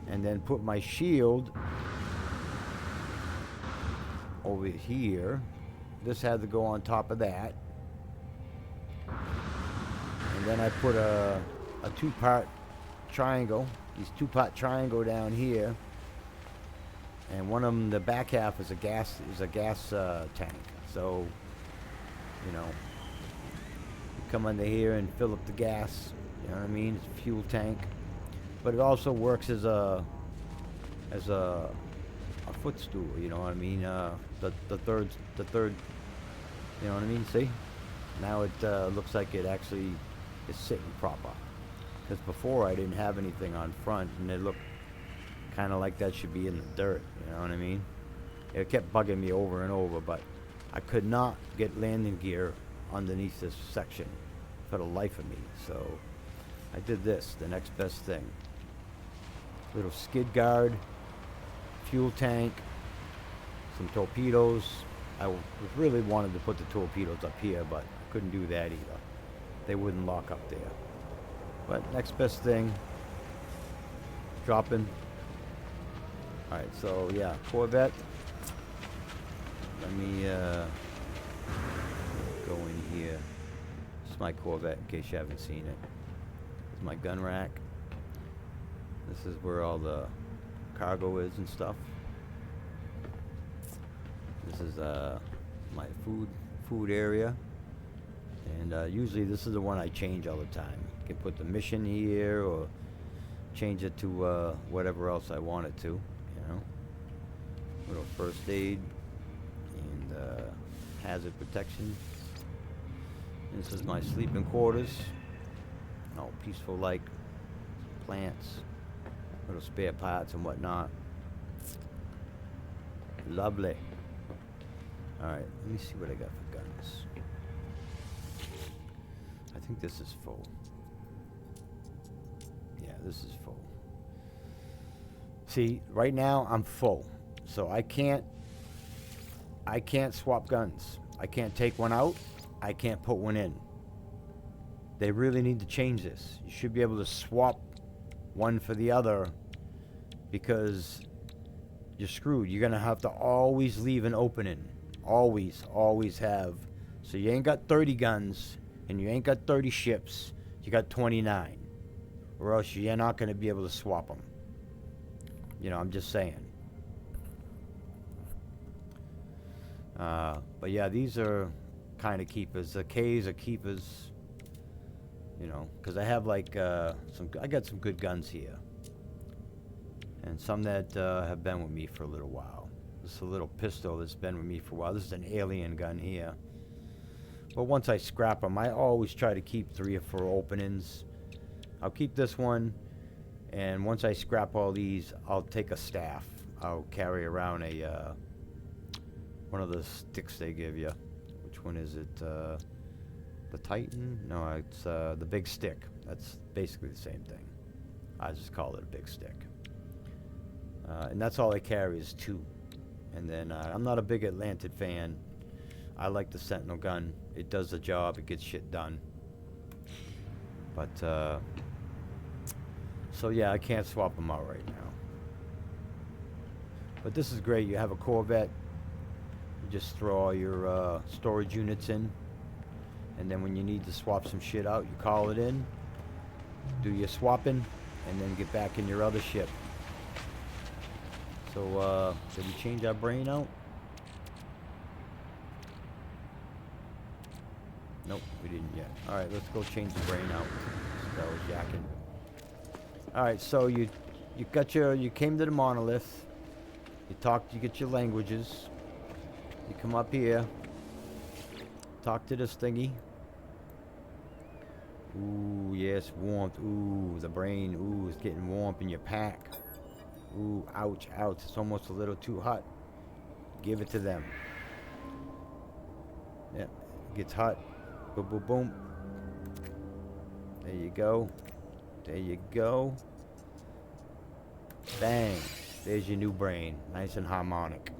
And then put my shield over here. This had to go on top of that. And then I put a 2-part triangle. These 2-part triangle down here. And one of them, the back half is a gas tank. So, you know, you come under here and fill up the gas. You know what I mean? It's a fuel tank, but it also works as a footstool. You know what I mean? The third. You know what I mean? See? Now it looks like it actually is sitting proper. Because before I didn't have anything on front, and it looked kind of like that should be in the dirt. You know what I mean? It kept bugging me over and over, but I could not get landing gear underneath this section for the life of me. So I did this, the next best thing. Little skid guard, fuel tank, some torpedoes. I really wanted to put the torpedoes up here, but I couldn't do that either. They wouldn't lock up there. But next best thing, dropping. Alright, so yeah, Corvette. Let me go in here. This is my Corvette, in case you haven't seen it. This is my gun rack. This is where all the cargo is and stuff. This is my food area. And usually this is the one I change all the time. I can put the mission here or change it to whatever else I want it to, you know. Little first aid. And hazard protection. This is my sleeping quarters. Oh, peaceful like plants, little spare parts and whatnot. Lovely. All right, let me see what I got for guns. I think this is full. Yeah, this is full. See, right now I'm full, so I can't swap guns. I can't take one out. I can't put one in. They really need to change this. You should be able to swap one for the other, because you're screwed. You're gonna have to always leave an opening. Always have. So you ain't got 30 guns, and you ain't got 30 ships. You got 29. Or else you're not going to be able to swap them. You know, I'm just saying. But yeah, these are kind of keepers. The K's are keepers. You know, because I have like I got some good guns here. And some that have been with me for a little while. This is a little pistol that's been with me for a while. This is an alien gun here. But once I scrap them, I always try to keep 3 or 4 openings. I'll keep this one, and once I scrap all these, I'll take a staff. I'll carry around a one of the sticks they give you. Which one is it? The Titan? No, it's the big stick. That's basically the same thing. I just call it a big stick. And that's all I carry is 2. And then I'm not a big Atlantic fan. I like the Sentinel gun. It does the job. It gets shit done. But so yeah, I can't swap them out right now. But this is great. You have a Corvette. You just throw all your storage units in. And then when you need to swap some shit out, you call it in. Do your swapping. And then get back in your other ship. So, did we change our brain out? Nope, we didn't yet. Alright, let's go change the brain out. That was yakking. Alright, so you came to the monolith. You talked, you get your languages. You come up here. Talk to this thingy. Ooh, yes, warmth. Ooh, the brain. Ooh, it's getting warm in your pack. Ooh, ouch, ouch. It's almost a little too hot. Give it to them. Yeah, it gets hot. Boom, boom, boom. There you go. There you go. Bang. There's your new brain. Nice and harmonic.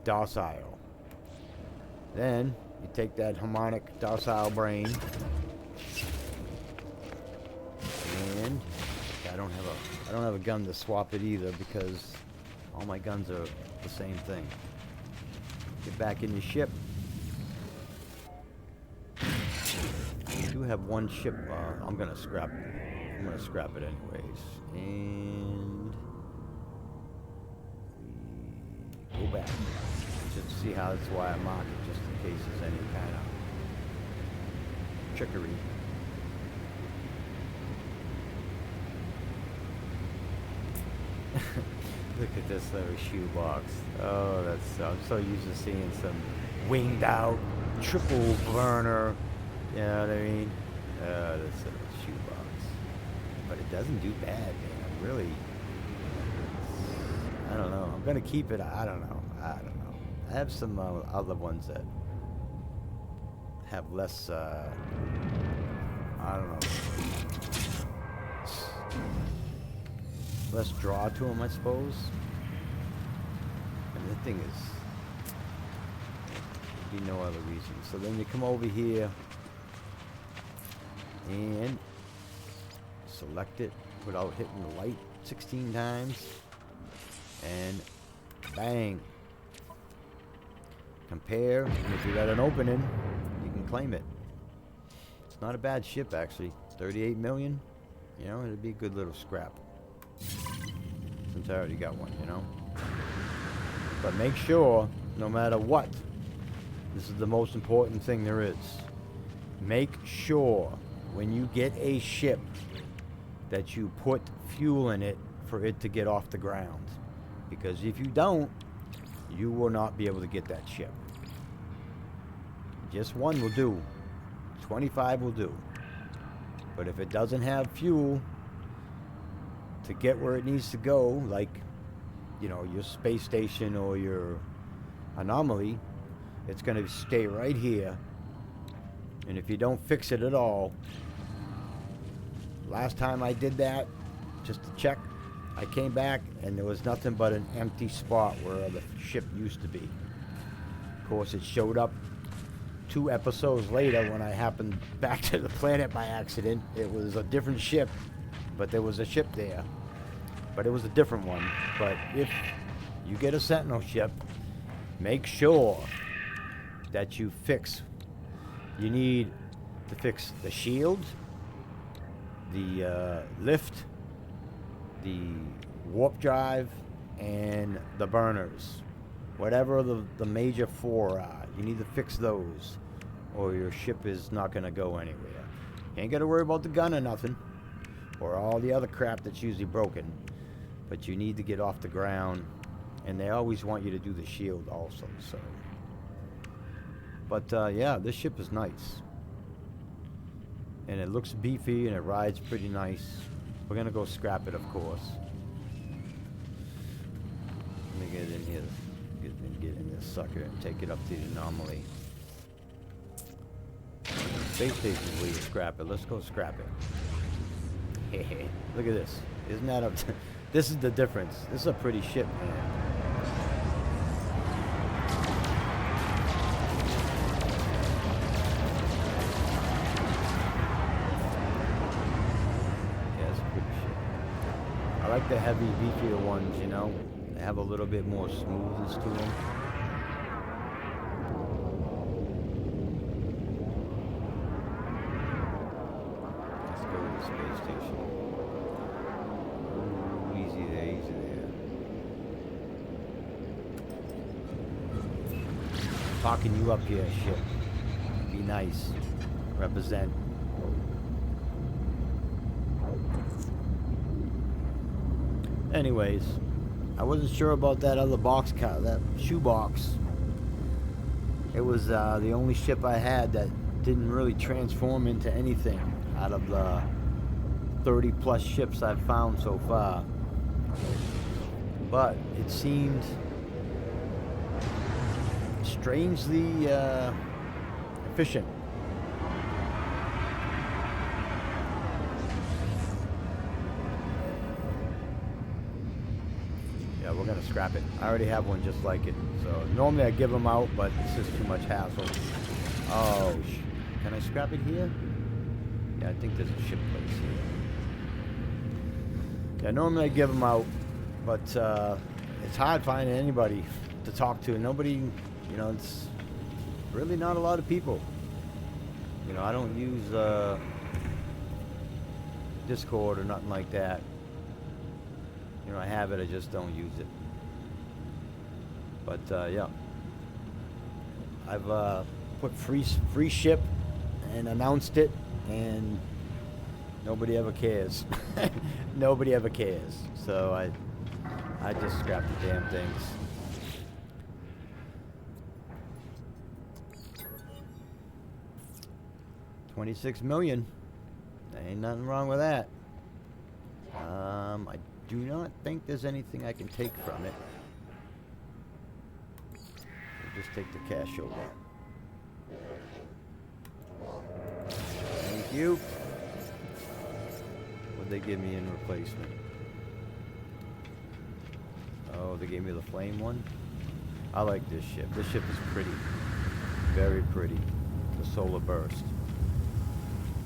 Docile. Then, you take that harmonic, docile brain. And I don't have a gun to swap it either because all my guns are the same thing. Get back in your ship. I do have one ship. I'm gonna scrap it anyways. And we go back. Just to see how. That's why I mark it, just in case there's any kind of trickery. Look at this little shoebox. Oh, I'm so used to seeing some winged out triple burner. You know what I mean? That's a shoebox. But it doesn't do bad, man. Really. I don't know. I'm gonna keep it. I don't know. I have some other ones that have less. I don't know. Less draw to them, I suppose. And the thing is, there'd be no other reason. So then you come over here and select it without hitting the light 16 times, and bang. Compare, and if you got an opening, you can claim it. It's not a bad ship, actually. 38 million. You know, it'd be a good little scrap. Since I already got one, you know. But make sure, no matter what, this is the most important thing there is. Make sure when you get a ship that you put fuel in it for it to get off the ground. Because if you don't, you will not be able to get that ship. Just one will do. 25 will do. But if it doesn't have fuel to get where it needs to go, like, you know, your space station or your anomaly, it's going to stay right here. And if you don't fix it at all, last time I did that, just to check, I came back and there was nothing but an empty spot where the ship used to be. Of course, it showed up 2 episodes later when I happened back to the planet by accident. It was a different ship, but there was a ship there. But it was a different one. But if you get a Sentinel ship make sure that you fix. You need to fix the shield, the lift, the warp drive, and the burners. Whatever the major four are, you need to fix those, or your ship is not going to go anywhere. You ain't got to worry about the gun or nothing, or all the other crap that's usually broken, but you need to get off the ground, and they always want you to do the shield also, so. But yeah, this ship is nice. And it looks beefy and it rides pretty nice. We're gonna go scrap it, of course. Let me get in here, get in this sucker and take it up to the anomaly. Space station is where you scrap it. Let's go scrap it. Look at this. Isn't that this is the difference. This is a pretty ship, man. I like the heavy, beefier ones, you know. They have a little bit more smoothness to them. Let's go to the space station. Ooh, easy there, easy there. Talking you up here, ship. Be nice. Represent. Anyways, I wasn't sure about that other box car, that shoebox. It was the only ship I had that didn't really transform into anything out of the 30 plus ships I've found so far. But it seemed strangely efficient. Yeah, we're gonna scrap it. I already have one just like it. So normally I give them out, but it's just too much hassle. Oh, can I scrap it here? Yeah, I think there's a ship place here. Yeah, normally I give them out, but it's hard finding anybody to talk to. Nobody, you know, it's really not a lot of people. You know, I don't use Discord or nothing like that. You know, I have it, I just don't use it. But yeah, I've put free ship and announced it, and nobody ever cares. Nobody ever cares. So I just scrapped the damn things. $26 million. There ain't nothing wrong with that. I do not think there's anything I can take from it. We'll just take the cash over. Thank you. What'd they give me in replacement? Oh, they gave me the flame one? I like this ship. This ship is pretty. Very pretty. The solar burst.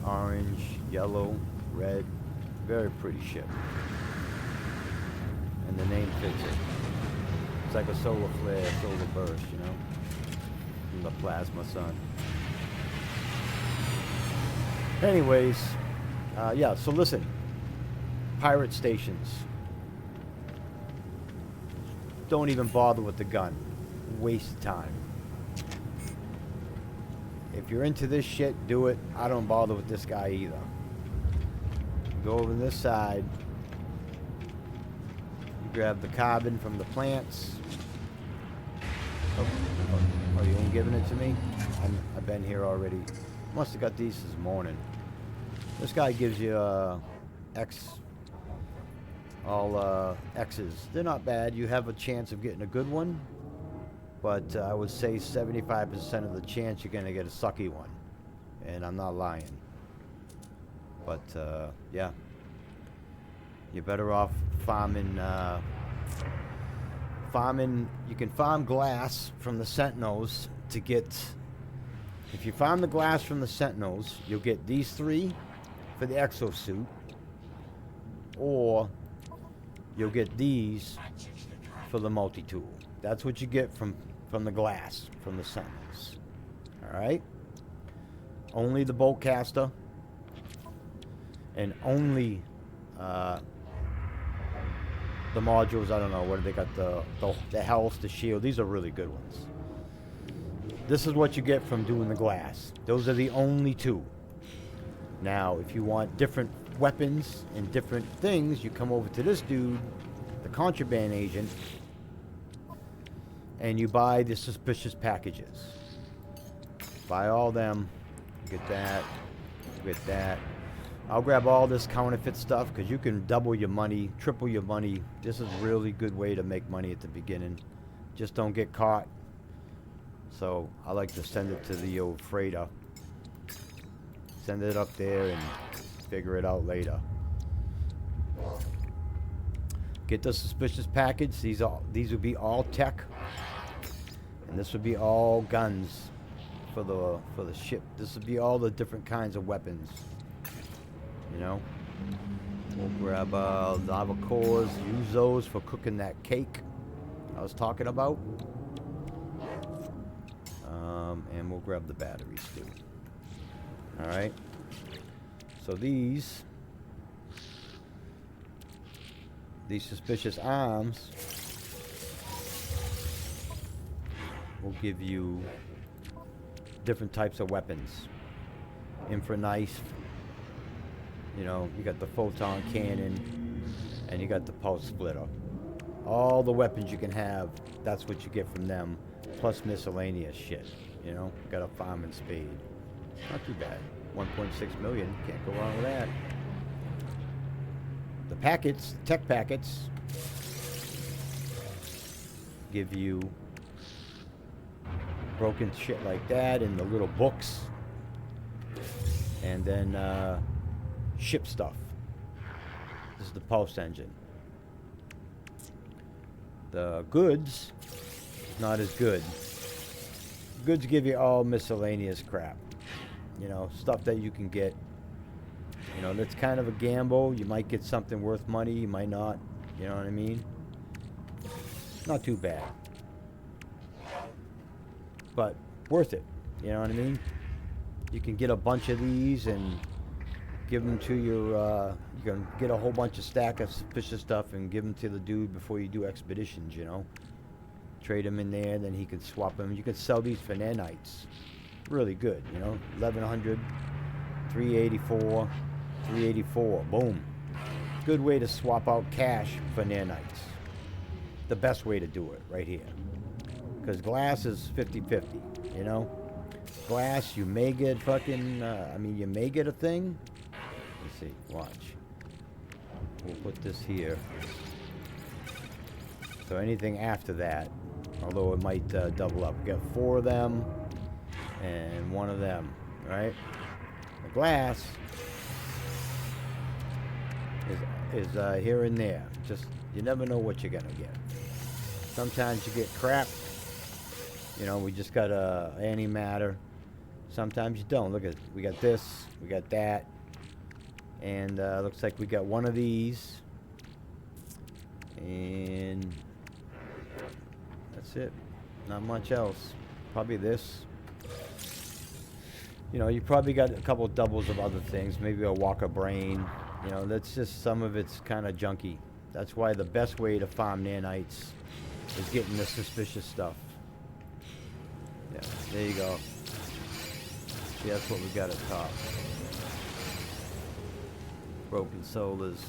Orange, yellow, red. Very pretty ship. And the name fits it. It's like a solar flare, solar burst, you know? From the plasma sun. Anyways, yeah, so listen. Pirate stations. Don't even bother with the gun. Waste of time. If you're into this shit, do it. I don't bother with this guy either. Go over this side. You grab the carbon from the plants. Oh, you ain't giving it to me? I've been here already. Must have got these this morning. This guy gives you all X's. They're not bad. You have a chance of getting a good one, but I would say 75% of the chance you're gonna get a sucky one, and I'm not lying. But yeah, you're better off farming. You can farm glass from the Sentinels to get. If you farm the glass from the Sentinels, you'll get these 3 for the exosuit, or you'll get these for the multi-tool. That's what you get from from the glass, from the Sentinels. Alright? Only the bolt caster. And only the modules, I don't know, what do they got, the health, the shield. These are really good ones. This is what you get from doing the glass. Those are the only two. Now, if you want different weapons and different things, you come over to this dude, the contraband agent, and you buy the suspicious packages. Buy all them. Get that. Get that. I'll grab all this counterfeit stuff because you can double your money, triple your money. This is a really good way to make money at the beginning. Just don't get caught. So I like to send it to the old freighter. Send it up there and figure it out later. Get the suspicious package. These would be all tech, and this would be all guns for the ship. This would be all the different kinds of weapons. You know, we'll grab lava cores. Use those for cooking that cake I was talking about. And we'll grab the batteries too. All right. So these suspicious arms will give you different types of weapons. Infra knife. You know, you got the photon cannon, and you got the pulse splitter. All the weapons you can have, that's what you get from them, plus miscellaneous shit. You know, got a farm and spade. Not too bad. 1.6 million, can't go wrong with that. The packets, tech packets, give you broken shit like that in the little books, and then ship stuff. This is the pulse engine. The goods, not as good. Goods give you all miscellaneous crap. You know, stuff that you can get. You know, that's kind of a gamble. You might get something worth money, you might not. You know what I mean? Not too bad. But worth it. You know what I mean? You can get a bunch of these and give them to your, you can get a whole bunch of stack of suspicious stuff and give them to the dude before you do expeditions, you know? Trade them in there, then he could swap them. You could sell these for nanites. Really good, you know? 1100, 384, 384, boom. Good way to swap out cash for nanites. The best way to do it, right here. Because glass is 50-50, you know? Glass, you may get fucking, you may get a thing. Let's see, watch. We'll put this here. So anything after that, although it might double up. We got 4 of them and 1 of them, right? The glass is here and there. Just, you never know what you're gonna get. Sometimes you get crap. You know, we just got antimatter. Sometimes you don't. Look at, we got this, we got that, and looks like we got 1 of these, and that's it. Not much else. Probably this. You know, you probably got a couple doubles of other things. Maybe a Walker Brain. You know, that's just, some of it's kind of junky. That's why the best way to farm nanites is getting the suspicious stuff. Yeah, there you go. See, that's what we got at top. Broken solars.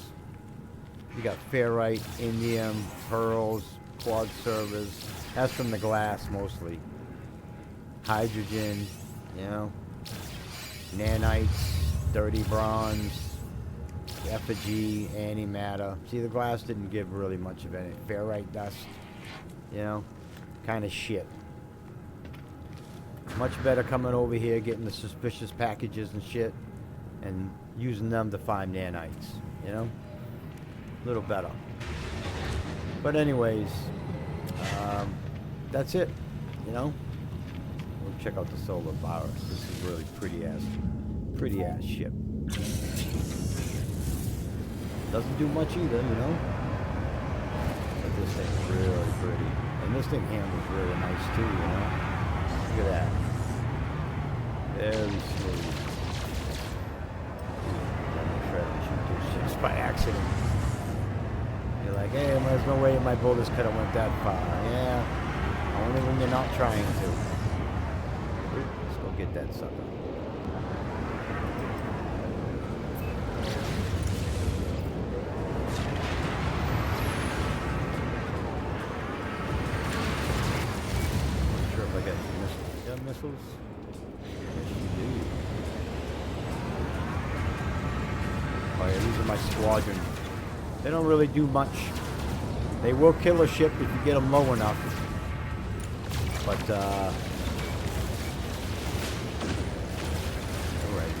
You got ferrite, indium, pearls, quad servers. That's from the glass mostly. Hydrogen, you know. Nanites, dirty bronze, effigy, antimatter. See, the glass didn't give really much of any. Ferrite dust, you know, kind of shit. Much better coming over here, getting the suspicious packages and shit, and using them to find nanites, you know? A little better. But anyways, that's it, you know? We'll check out the solar virus. This is really pretty ass ship. Doesn't do much either, you know? But this thing's really pretty. And And this thing handles really nice too, you know? Look at that. Very smooth. I'm trying to shoot those ships by accident. You're like, hey, there's no way my bullets could have went that far. Yeah, only when you're not trying to. Let's go get that sucker. Not sure if I got missiles. You got missiles? Yes, you do. Oh yeah, these are my squadron. They don't really do much. They will kill a ship if you get them low enough. But, alright.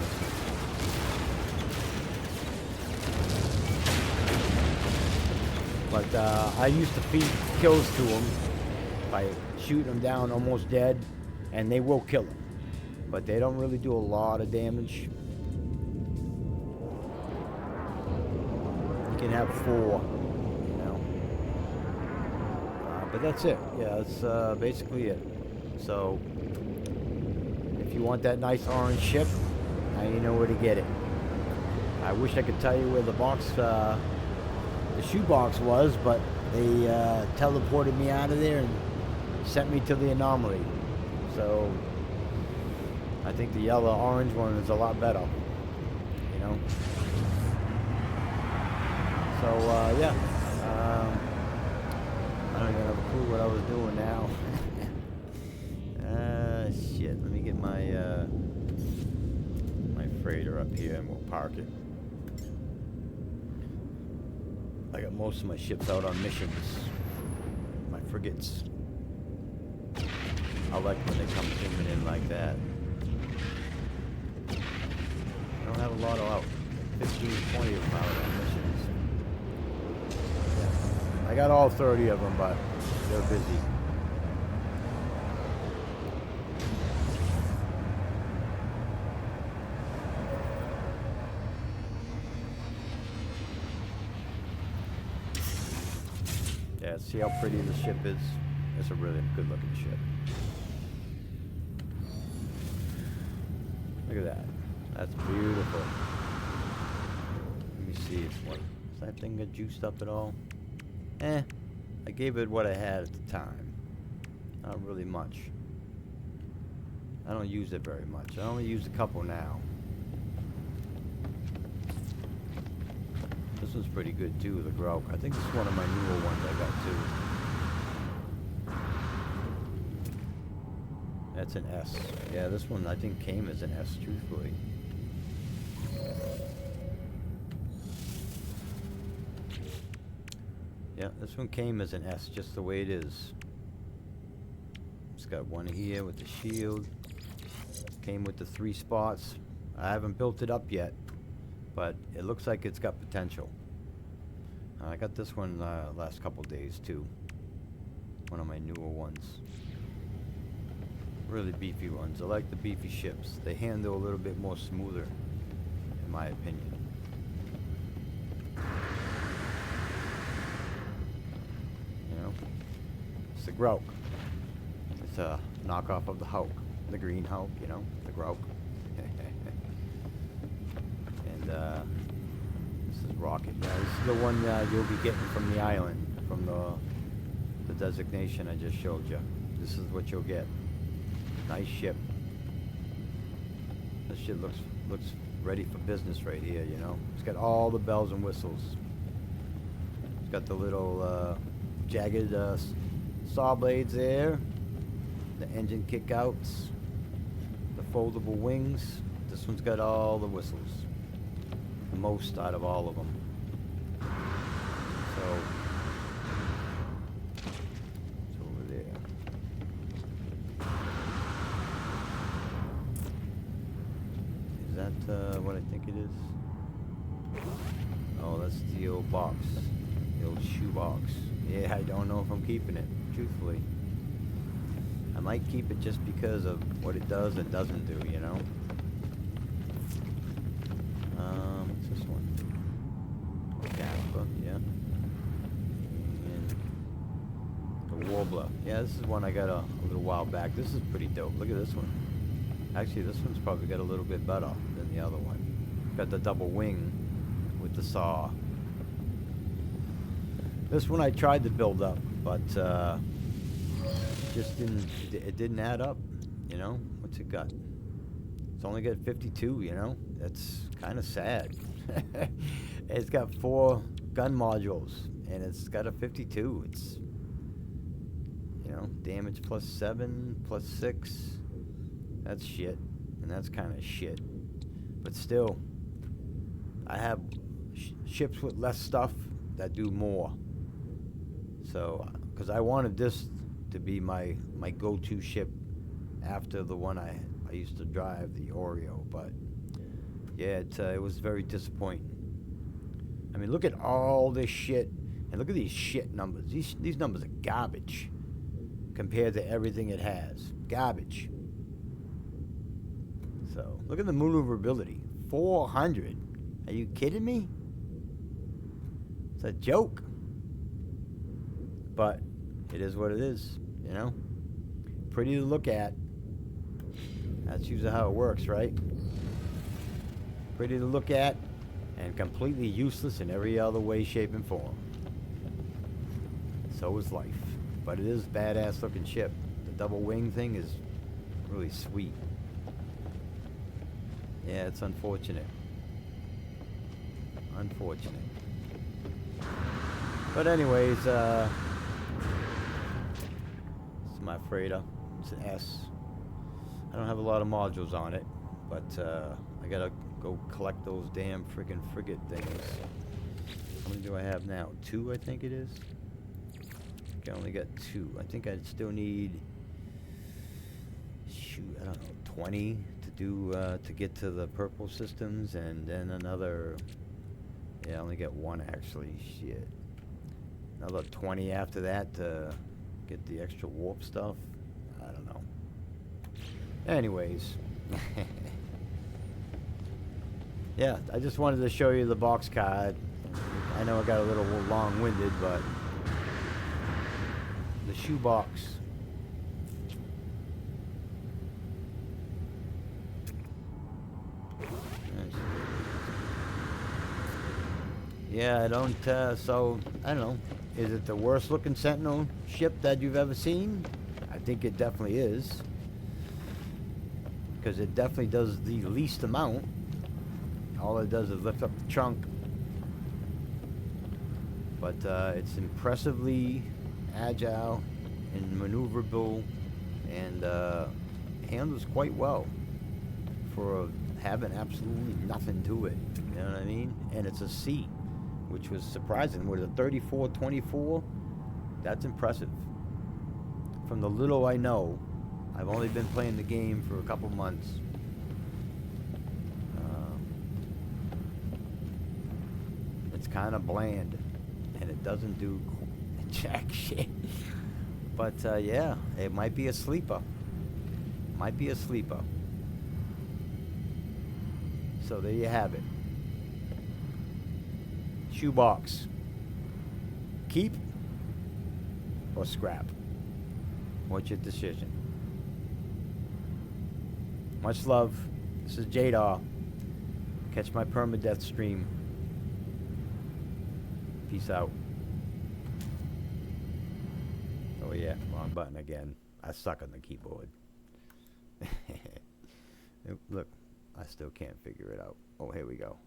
But, I used to feed kills to them by shooting them down almost dead, and they will kill them. But they don't really do a lot of damage. You can have 4, you know. But that's it. Yeah, that's basically it. So, if you want that nice orange ship, now you know where to get it. I wish I could tell you where the box, the shoebox was, but they teleported me out of there and sent me to the anomaly. So, I think the yellow-orange one is a lot better, you know. So, yeah, I don't even have a clue what I was doing now. Shit, let me get my, my freighter up here and we'll park it. I got most of my ships out on missions. My frigates. I like when they come zooming in like that. I don't have a lot of out. 15, 20 of them out on missions. I got all 30 of them, but they're busy. Yeah, see how pretty the ship is? It's a really good looking ship. Look at that. That's beautiful. Let me see if what does that thing get juiced up at all? I gave it what I had at the time. Not really much. I don't use it very much. I only use a couple now. This one's pretty good too, the Grok. I think this is one of my newer ones I got too. That's an S. Yeah, this one I think came as an S, truthfully. Yeah, this one came as an S, just the way it is. It's got one here with the shield. Came with the 3 spots. I haven't built it up yet, but it looks like it's got potential. I got this one last couple days too. One of my newer ones. Really beefy ones. I like the beefy ships. They handle a little bit more smoother, in my opinion. It's the Grok. It's a knockoff of the Hulk. The green Hulk, you know, the Grok. And this is Rocket. Yeah, this is the one you'll be getting from the island, from the designation I just showed you. This is what you'll get. Nice ship. This shit looks ready for business right here, you know. It's got all the bells and whistles. It's got the little jagged saw blades there, the engine kickouts, the foldable wings. This one's got all the whistles, the most out of all of them. So it's over there. Is that what I think it is? Oh, that's the old box, the old shoebox. Yeah, I don't know if I'm keeping it, truthfully. I might keep it just because of what it does and doesn't do, you know? What's this one? Casper, yeah. And the Warbler. Yeah, this is one I got a little while back. This is pretty dope. Look at this one. Actually, this one's probably got a little bit better than the other one. Got the double wing with the saw. This one I tried to build up, but just it didn't add up. You know, what's it got? It's only got 52. You know, that's kind of sad. It's got 4 gun modules, and it's got a 52. It's, you know, damage plus 7 plus 6. That's shit, and that's kind of shit. But still, I have ships with less stuff that do more. So, because I wanted this to be my go-to ship after the one I used to drive, the Oreo. But yeah, it was very disappointing. I mean, look at all this shit, and look at these shit numbers. These numbers are garbage compared to everything it has. Garbage. So, look at the maneuverability. 400. Are you kidding me? It's a joke. But it is what it is, you know? Pretty to look at. That's usually how it works, right? Pretty to look at, and completely useless in every other way, shape, and form. So is life. But it is a badass looking ship. The double wing thing is really sweet. Yeah, it's unfortunate. Unfortunate. But anyways, it's my freighter. It's an S. I don't have a lot of modules on it, but I gotta go collect those damn friggin' frigate things. How many do I have now? 2, I think it is. I only got 2. I think I still need, shoot, I don't know, 20 to do to get to the purple systems, and then another. Yeah, I only got 1 actually. Shit. Another 20 after that to get the extra warp stuff. I don't know. Anyways. Yeah, I just wanted to show you the box card. I know I got a little long-winded, but the shoebox. Yeah, I don't, so, I don't know. Is it the worst looking Sentinel ship that you've ever seen? I think it definitely is. Because it definitely does the least amount. All it does is lift up the trunk. But it's impressively agile and maneuverable, and handles quite well for having absolutely nothing to it. You know what I mean? And it's a C, which was surprising. With a 34-24, that's impressive. From the little I know, I've only been playing the game for a couple months. It's kind of bland, and it doesn't do jack shit. But yeah, it might be a sleeper. Might be a sleeper. So there you have it. Shoebox. Keep or scrap? What's your decision? Much love. This is jadaw. Catch my permadeath stream. Peace out. Oh yeah, wrong button again. I suck on the keyboard. Look, I still can't figure it out. Oh, here we go.